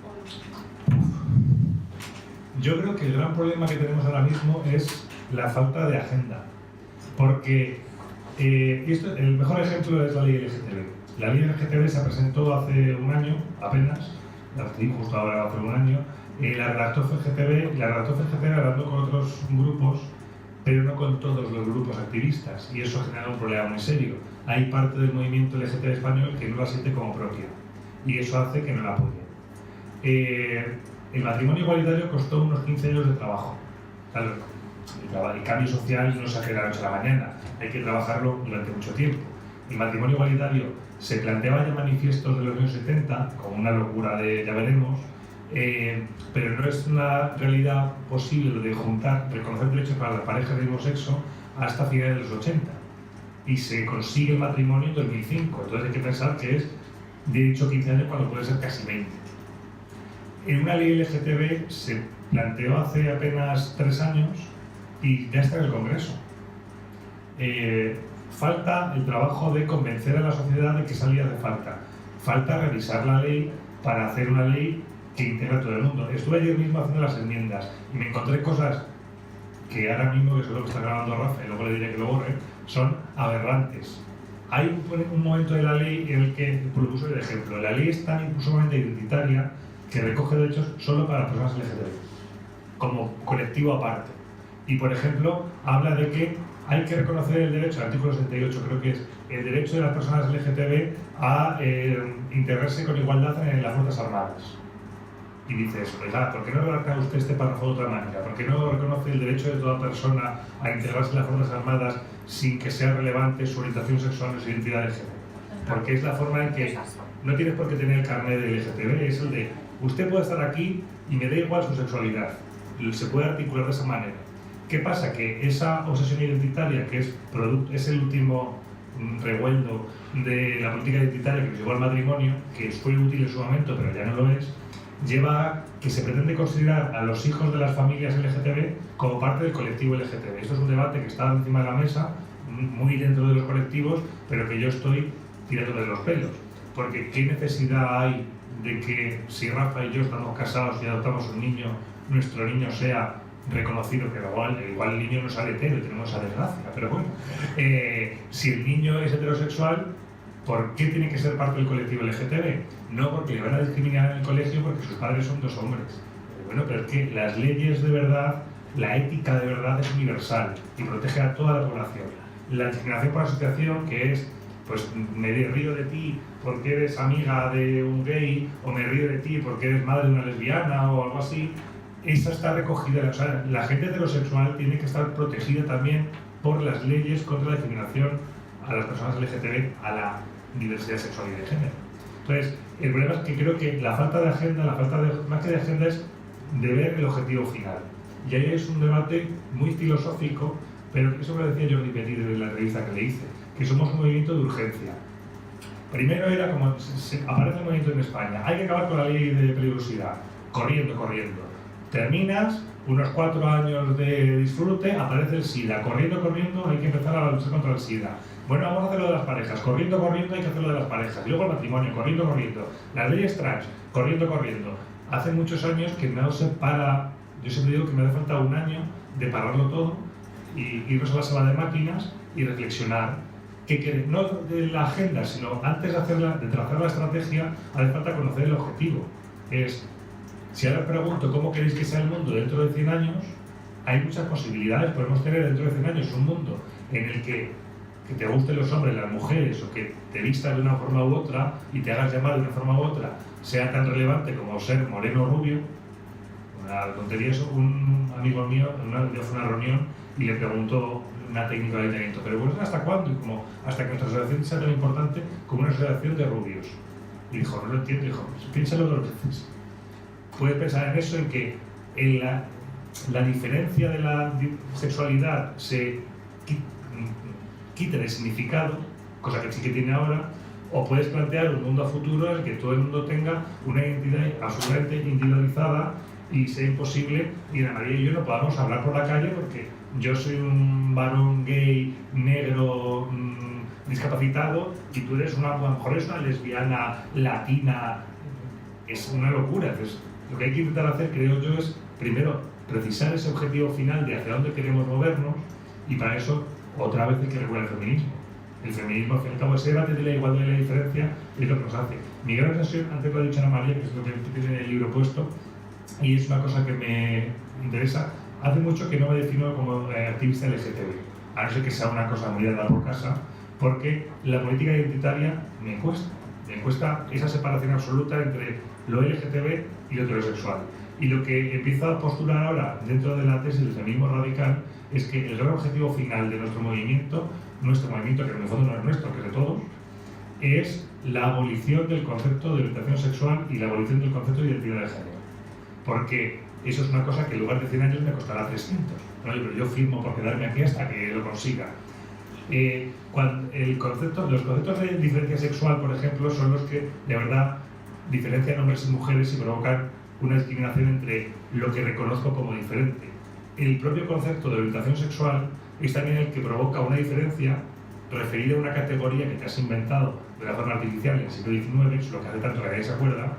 o no. Yo creo que el gran problema que tenemos ahora mismo es la falta de agenda. Porque el mejor ejemplo es la ley LGTB. La ley LGTB se presentó hace un año, apenas, la escribí justo ahora hace un año. La redactó FGTB hablando con otros grupos, pero no con todos los grupos activistas, y eso genera un problema muy serio. Hay parte del movimiento LGTB español que no la siente como propia, y eso hace que no la apoye. El matrimonio igualitario costó unos 15 años de trabajo. Claro, el cambio social no se hace de la noche a la mañana, hay que trabajarlo durante mucho tiempo. El matrimonio igualitario se planteaba ya manifiestos de los años 70 como una locura de ya veremos, pero no es una realidad posible lo de reconocer derechos para las parejas del mismo sexo hasta finales de los 80. Y se consigue el matrimonio en 2005, entonces hay que pensar que es de hecho 15 años cuando puede ser casi 20. En una ley LGTB se planteó hace apenas 3 años y ya está en el Congreso. Falta el trabajo de convencer a la sociedad de que esa ley hace falta. Falta revisar la ley para hacer una ley que integra a todo el mundo. Estuve ayer mismo haciendo las enmiendas y me encontré cosas que ahora mismo, que es lo que está grabando Rafa y luego le diré que lo borre, son aberrantes. Hay un momento de la ley en el que, por uso de ejemplo, la ley es tan sumamente identitaria que recoge derechos solo para personas LGTB, como colectivo aparte. Y, por ejemplo, habla de que hay que reconocer el derecho, el artículo 68 creo que es, el derecho de las personas LGTB a integrarse con igualdad en las Fuerzas Armadas. Y dices, oiga, ¿por qué no redacta usted este párrafo de otra manera? ¿Por qué no reconoce el derecho de toda persona a integrarse en las Fuerzas Armadas sin que sea relevante su orientación sexual o su identidad de género? Porque es la forma en que no tienes por qué tener el carnet de LGTB, es el de usted puede estar aquí y me da igual su sexualidad. Se puede articular de esa manera. ¿Qué pasa? Que esa obsesión identitaria, que es el último revueldo de la política identitaria que nos llevó al matrimonio, que fue útil en su momento, pero ya no lo es, lleva a que se pretende considerar a los hijos de las familias LGTB como parte del colectivo LGTB. Esto es un debate que está encima de la mesa, muy dentro de los colectivos, pero que yo estoy tirando de los pelos. Porque ¿qué necesidad hay de que si Rafa y yo estamos casados y adoptamos un niño, nuestro niño sea reconocido, que igual el niño no sale hetero y tenemos esa desgracia, pero bueno, si el niño es heterosexual, ¿por qué tiene que ser parte del colectivo LGTB? No porque le van a discriminar en el colegio porque sus padres son dos hombres. Bueno, pero es que las leyes de verdad, la ética de verdad es universal y protege a toda la población. La discriminación por asociación, que es, pues me río de ti porque eres amiga de un gay, o me río de ti porque eres madre de una lesbiana o algo así, esa está recogida. O sea, la gente heterosexual tiene que estar protegida también por las leyes contra la discriminación a las personas LGTB, a la diversidad sexual y de género. Entonces, el problema es que creo que la falta de agenda, más que de agenda, es de ver el objetivo final. Y ahí es un debate muy filosófico, pero eso lo decía Jordi Petit en la entrevista que le hice, que somos un movimiento de urgencia. Primero era como, aparece el movimiento en España, hay que acabar con la ley de peligrosidad, corriendo. Terminas, unos 4 años de disfrute, aparece el SIDA, corriendo, hay que empezar a luchar contra el SIDA. Bueno, vamos a hacer lo de las parejas, corriendo, hay que hacer lo de las parejas. Y luego el matrimonio, corriendo. Las leyes trans, corriendo. Hace muchos años que no se para, yo siempre digo que me hace falta un año de pararlo todo y irnos a la sala de máquinas y reflexionar. No de la agenda, sino antes de trazar la estrategia, hace falta conocer el objetivo. Si ahora os pregunto cómo queréis que sea el mundo dentro de 100 años, hay muchas posibilidades. Podemos tener dentro de 100 años un mundo en el que te gusten los hombres, las mujeres, o que te vistas de una forma u otra y te hagas llamar de una forma u otra, sea tan relevante como ser moreno o rubio. Una tontería eso. Un amigo mío fue a una reunión y le preguntó una técnica de ayuntamiento, pero bueno, ¿hasta cuándo? Y como, hasta que nuestra asociación sea tan importante como una asociación de rubios. Y dijo, no lo entiendo, dijo, piénsalo 2 veces. Puedes pensar en eso, en que la diferencia de la sexualidad se quite de significado, cosa que sí que tiene ahora, o puedes plantear un mundo a futuro en el que todo el mundo tenga una identidad absolutamente individualizada y sea imposible y Ana María y yo no podamos hablar por la calle porque yo soy un varón gay, negro, discapacitado y tú eres a lo mejor eres una lesbiana latina. Es una locura. Entonces, lo que hay que intentar hacer, creo yo, es primero precisar ese objetivo final de hacia dónde queremos movernos y para eso otra vez hay que regular el feminismo. El feminismo, al fin y al cabo, ese debate de la igualdad y la diferencia es lo que nos hace. Mi gran obsesión, antes lo ha dicho Ana María, que es lo que tiene en el libro puesto, y es una cosa que me interesa. Hace mucho que no me defino como activista LGTB, a no ser que sea una cosa muy dada por casa, porque la política identitaria me cuesta esa separación absoluta entre lo LGTB y lo heterosexual. Y lo que empiezo a postular ahora dentro de la tesis del feminismo radical es que el gran objetivo final de nuestro movimiento, que en el fondo no es nuestro, que es de todos, es la abolición del concepto de orientación sexual y la abolición del concepto de identidad de género. Porque eso es una cosa que en lugar de 100 años me costará 300. ¿No? Pero yo firmo por quedarme aquí hasta que lo consiga. Los conceptos de diferencia sexual, por ejemplo, son los que de verdad diferencian hombres y mujeres y provocan una discriminación entre lo que reconozco como diferente. El propio concepto de orientación sexual es también el que provoca una diferencia referida a una categoría que te has inventado de la forma artificial en el siglo XIX, es lo que hace tanto que nadie se acuerda,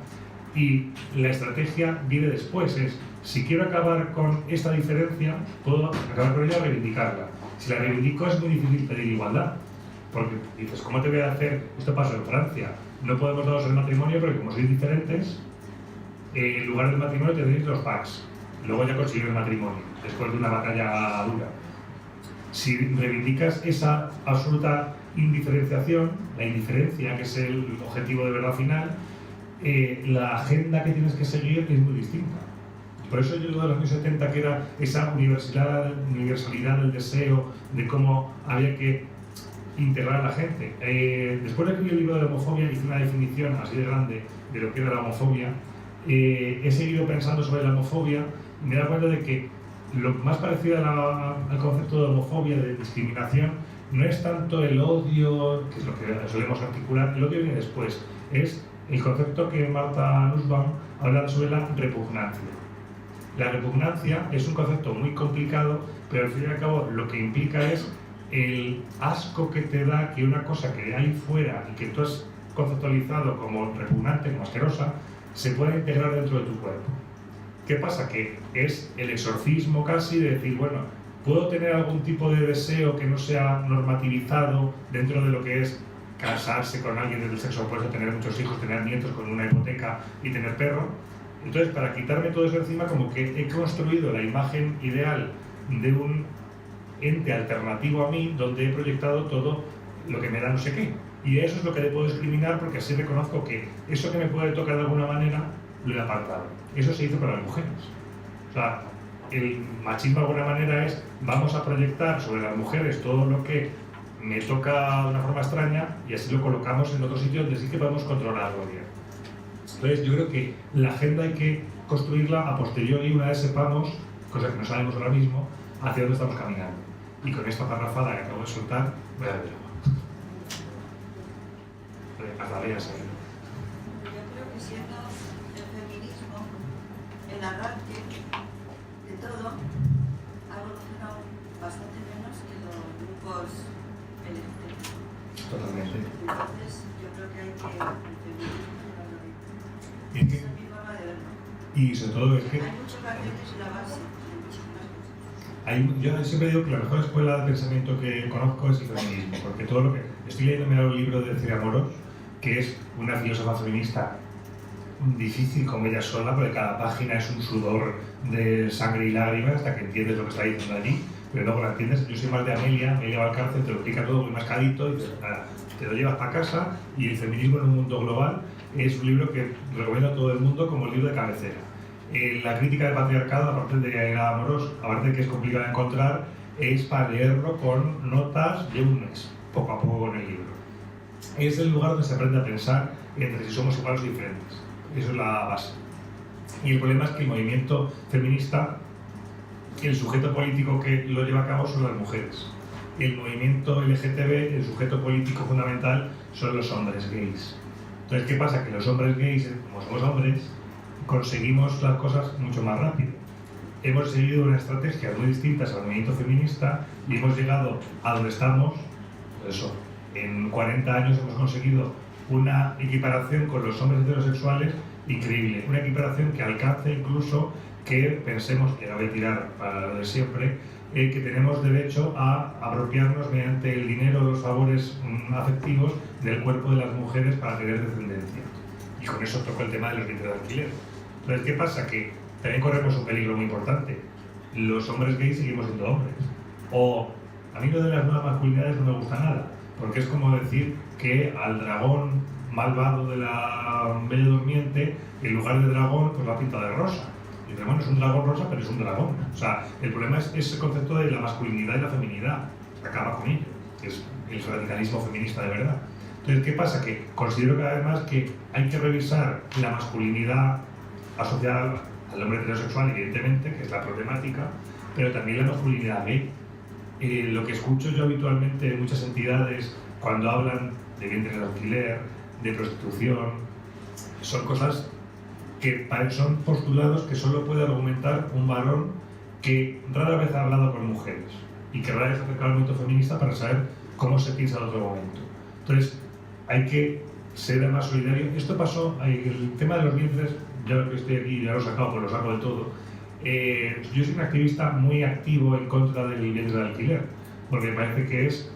y la estrategia viene después, es si quiero acabar con esta diferencia, puedo acabar con ella o reivindicarla. Si la reivindico es muy difícil pedir igualdad, porque dices, ¿cómo te voy a hacer? Esto pasa en Francia, no podemos daros el matrimonio porque como sois diferentes, en lugar del matrimonio tendréis los packs, luego ya conseguir el matrimonio, después de una batalla dura. Si reivindicas esa absoluta indiferenciación, la indiferencia, que es el objetivo de verdad final, la agenda que tienes que seguir es muy distinta. Por eso yo lo de los años 70, que era esa universalidad del deseo, de cómo había que integrar a la gente. Después de escribir el libro de la homofobia, hice una definición así de grande de lo que era la homofobia. He seguido pensando sobre la homofobia y me he dado cuenta de que lo más parecido al concepto de homofobia, de discriminación, no es tanto el odio, que es lo que solemos articular. El odio viene después, es el concepto que Martha Nussbaum habla sobre la repugnancia. La repugnancia es un concepto muy complicado, pero al fin y al cabo lo que implica es el asco que te da que una cosa que hay fuera y que tú has conceptualizado como repugnante, como asquerosa, se pueda integrar dentro de tu cuerpo. ¿Qué pasa? Que es el exorcismo casi de decir, bueno, puedo tener algún tipo de deseo que no sea normativizado dentro de lo que es casarse con alguien del sexo opuesto, tener muchos hijos, tener nietos con una hipoteca y tener perro. Entonces, para quitarme todo eso encima, como que he construido la imagen ideal de un ente alternativo a mí, donde he proyectado todo lo que me da no sé qué. Y eso es lo que le puedo discriminar, porque así reconozco que eso que me puede tocar de alguna manera, lo he apartado. Eso se hizo para las mujeres. O sea, el machismo de alguna manera es, vamos a proyectar sobre las mujeres todo lo que me toca de una forma extraña y así lo colocamos en otro sitio donde sí que podemos controlarlo bien. Entonces yo creo que la agenda hay que construirla a posteriori, una vez sepamos, cosa que no sabemos ahora mismo, hacia dónde estamos caminando. Y con esta parrafada que acabo de soltar, voy a ver agua. Yo creo que siendo el feminismo el arranque de todo, ha evolucionado bastante menos que los grupos LGBT. Totalmente. Entonces, yo creo que hay que el feminismo Y, es que, esa es mi forma de verlo. y sobre todo es que Hay mucho que hacer desde la base de muchísimas cosas. yo siempre digo que la mejor escuela de pensamiento que conozco es el feminismo, porque todo lo que estoy leyendo ahora un libro de Celia Moros, que es una filósofa feminista difícil como ella sola, porque cada página es un sudor de sangre y lágrimas hasta que entiendes lo que está diciendo allí, pero luego la entiendes. Yo soy más de Amelia Valcárcel, te lo explica todo muy mascadito y nada, te lo llevas para casa. Y el feminismo en un mundo global es un libro que recomiendo a todo el mundo como libro de cabecera. La crítica del patriarcado, aparte de Moros, aparte de que es complicado de encontrar, es para leerlo con notas de un mes, poco a poco con el libro. Es el lugar donde se aprende a pensar entre si somos iguales o diferentes. Eso es la base. Y el problema es que el movimiento feminista, el sujeto político que lo lleva a cabo son las mujeres. El movimiento LGTB, el sujeto político fundamental, son los hombres gays. Entonces, ¿qué pasa? Que los hombres gays, como somos hombres, conseguimos las cosas mucho más rápido. Hemos seguido una estrategia muy distinta al movimiento feminista y hemos llegado a donde estamos, pues eso, en 40 años hemos conseguido una equiparación con los hombres heterosexuales increíble, una equiparación que alcance incluso que pensemos, que la voy a tirar para lo de siempre, que tenemos derecho a apropiarnos mediante el dinero o los favores afectivos del cuerpo de las mujeres para tener descendencia. Y con eso toco el tema de los vientres de alquiler. Entonces, ¿qué pasa? Que también corremos un peligro muy importante. Los hombres gays seguimos siendo hombres. O a mí lo de las nuevas masculinidades no me gusta nada, porque es como decir que al dragón malvado de la Bella Durmiente, en lugar de dragón, pues lo ha pintado de rosa. Y dice, bueno, es un dragón rosa, pero es un dragón. O sea, el problema es ese concepto de la masculinidad y la feminidad. Acaba con ello, que es el radicalismo feminista de verdad. Entonces, ¿qué pasa? Que considero cada vez más que hay que revisar la masculinidad asociada al hombre heterosexual, evidentemente, que es la problemática, pero también la masculinidad gay. Lo que escucho yo habitualmente en muchas entidades cuando hablan de vientres de alquiler, de prostitución, son cosas que son postulados que solo puede argumentar un varón que rara vez ha hablado con mujeres y que rara vez ha acercado al movimiento feminista para saber cómo se piensa en otro momento. Entonces, hay que ser más solidario. Esto pasó, el tema de los vientres, ya que estoy aquí, ya lo he sacado, pues lo saco de todo. Yo soy un activista muy activo en contra del vientre de alquiler, porque me parece que es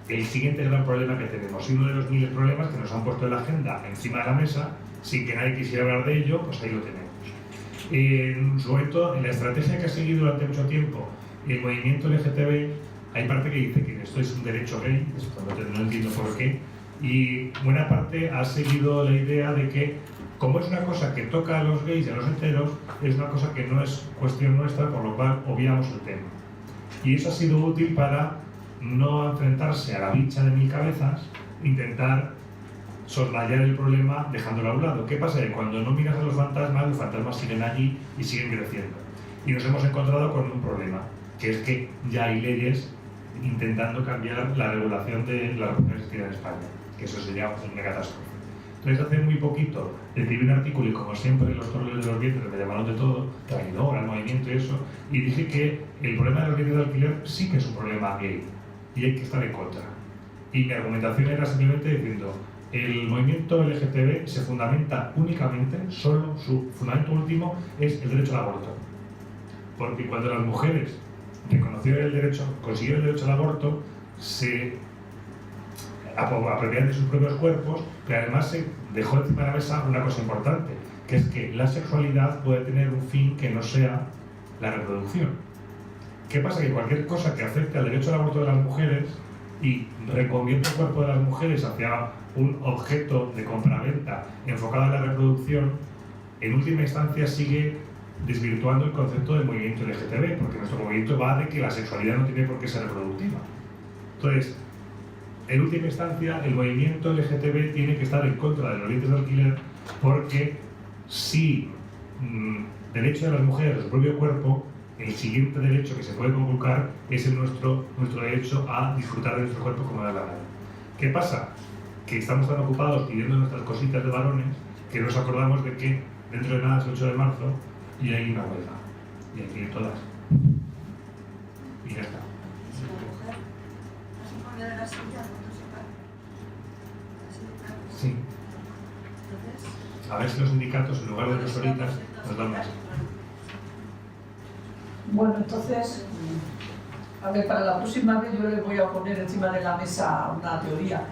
el siguiente gran problema que tenemos. Y uno de los miles de problemas que nos han puesto en la agenda encima de la mesa, sin que nadie quisiera hablar de ello, pues ahí lo tenemos. Sobre todo, en la estrategia que ha seguido durante mucho tiempo el movimiento LGTB hay parte que dice que esto es un derecho gay, esto no entiendo por qué, y buena parte ha seguido la idea de que, como es una cosa que toca a los gays y a los heteros, es una cosa que no es cuestión nuestra, por lo cual obviamos el tema. Y eso ha sido útil para no enfrentarse a la bicha de 1000 cabezas, intentar soslayar el problema dejándolo a un lado. ¿Qué pasa? Que cuando no miras a los fantasmas siguen allí y siguen creciendo. Y nos hemos encontrado con un problema, que es que ya hay leyes intentando cambiar la regulación de la reproducción asistida en España, que eso sería una catástrofe. Entonces, hace muy poquito escribí un artículo y, como siempre, los troles de los vientres me llamaron de todo, traidor al movimiento y eso, y dije que el problema de los vientres de alquiler sí que es un problema gay y hay que estar en contra. Y mi argumentación era simplemente diciendo: el movimiento LGTB se fundamenta únicamente, solo su fundamento último es el derecho al aborto. Porque cuando las mujeres consiguieron el derecho al aborto, se apropiaron de sus propios cuerpos, pero además se dejó encima de la mesa una cosa importante, que es que la sexualidad puede tener un fin que no sea la reproducción. ¿Qué pasa? Que cualquier cosa que afecte al derecho al aborto de las mujeres y reconvierte el cuerpo de las mujeres hacia un objeto de compraventa enfocado en la reproducción, en última instancia sigue desvirtuando el concepto del movimiento LGTB, porque nuestro movimiento va de que la sexualidad no tiene por qué ser reproductiva. Entonces, en última instancia, el movimiento LGTB tiene que estar en contra de los vientres de alquiler, porque si derecho de las mujeres a su propio cuerpo, el siguiente derecho que se puede conculcar es nuestro derecho a disfrutar de nuestro cuerpo como da la gana. ¿Qué pasa? Que estamos tan ocupados pidiendo nuestras cositas de varones que nos acordamos de que dentro de nada es el 8 de marzo y hay una huelga. Y hay que ir todas. Y ya está. Si la mujer no se pone de la silla, no se para. Así de claro. Sí. Entonces, A ver si los sindicatos, en lugar de 2 horitas, nos dan más. Bueno, entonces, a ver, para la próxima vez yo le voy a poner encima de la mesa una teoría.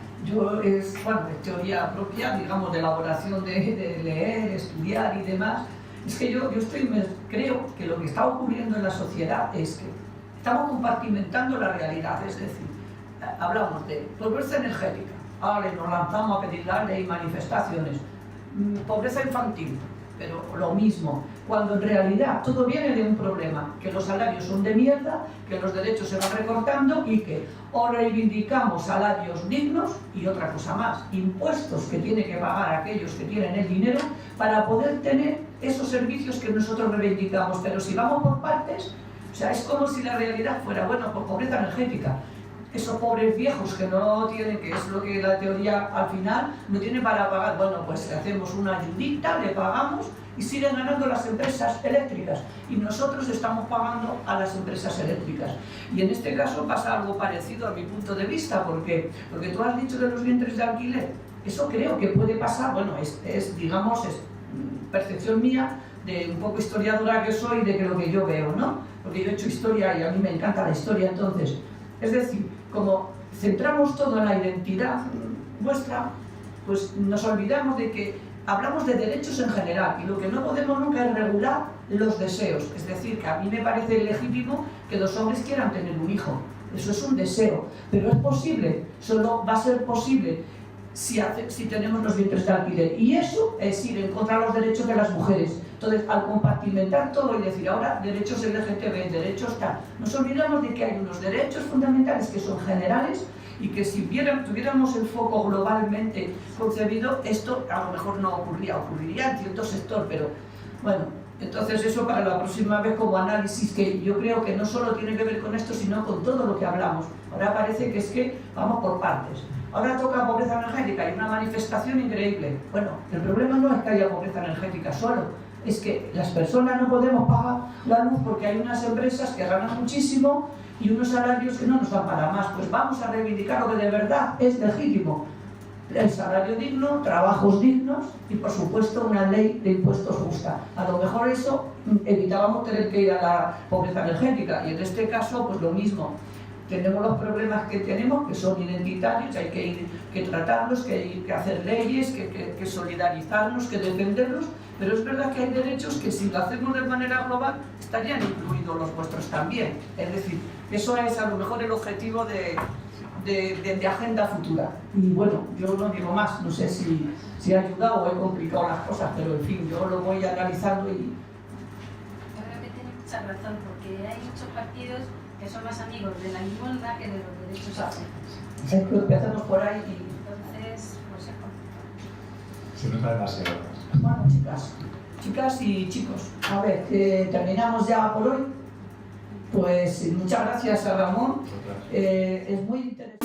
Es teoría propia, digamos, de elaboración de leer, estudiar y demás. Es que yo creo que lo que está ocurriendo en la sociedad es que estamos compartimentando la realidad, es decir, hablamos de pobreza energética, ahora nos lanzamos a pedir la ley, manifestaciones, pobreza infantil, pero lo mismo, cuando en realidad todo viene de un problema, que los salarios son de mierda, que los derechos se van recortando y que o reivindicamos salarios dignos y otra cosa más, impuestos que tienen que pagar aquellos que tienen el dinero para poder tener esos servicios que nosotros reivindicamos. Pero si vamos por partes, o sea, es como si la realidad fuera, bueno, por pobreza energética, esos pobres viejos que no tienen, que es lo que la teoría al final, no tienen para pagar, bueno, pues le hacemos una ayudita, le pagamos y siguen ganando las empresas eléctricas y nosotros estamos pagando a las empresas eléctricas. Y en este caso pasa algo parecido a mi punto de vista, porque lo que tú has dicho de los vientres de alquiler, eso creo que puede pasar, bueno, es percepción mía, de un poco historiadora que soy, de que lo que yo veo, ¿no? Porque yo he hecho historia y a mí me encanta la historia, entonces, es decir, como centramos todo en la identidad nuestra, pues nos olvidamos de que hablamos de derechos en general y lo que no podemos nunca es regular los deseos. Es decir, que a mí me parece legítimo que los hombres quieran tener un hijo. Eso es un deseo, pero es posible, solo va a ser posible si tenemos los vientres de alquiler. Y eso es ir en contra de los derechos de las mujeres. Entonces, al compartimentar todo y decir ahora derechos LGTB, derechos tal, nos olvidamos de que hay unos derechos fundamentales que son generales y que si tuviéramos el foco globalmente concebido, esto a lo mejor no ocurriría en cierto sector, pero bueno, entonces eso para la próxima vez como análisis, que yo creo que no solo tiene que ver con esto, sino con todo lo que hablamos. Ahora parece que es que vamos por partes. Ahora toca pobreza energética, hay una manifestación increíble. Bueno, el problema no es que haya pobreza energética solo, es que las personas no podemos pagar la luz porque hay unas empresas que ganan muchísimo y unos salarios que no nos dan para más. Pues vamos a reivindicar lo que de verdad es legítimo: el salario digno, trabajos dignos y, por supuesto, una ley de impuestos justa. A lo mejor eso evitábamos tener que ir a la pobreza energética y en este caso, pues lo mismo. tenemos los problemas que tenemos, que son identitarios, hay que tratarlos, que hay que hacer leyes, que solidarizarnos, que defenderlos, pero es verdad que hay derechos que si lo hacemos de manera global estarían incluidos los vuestros también. Es decir, eso es a lo mejor el objetivo de agenda futura. Y bueno, yo no digo más, no sé si ha ayudado o he complicado las cosas, pero en fin, yo lo voy analizando y... Yo creo que tiene mucha razón, porque hay muchos partidos que son más amigos de la igualdad que de los derechos sociales. Es que empezamos por ahí y... Entonces, pues es complicado. Se nota demasiado. Bueno, chicas y chicos, a ver, terminamos ya por hoy. Pues muchas gracias a Ramón, es muy interesante.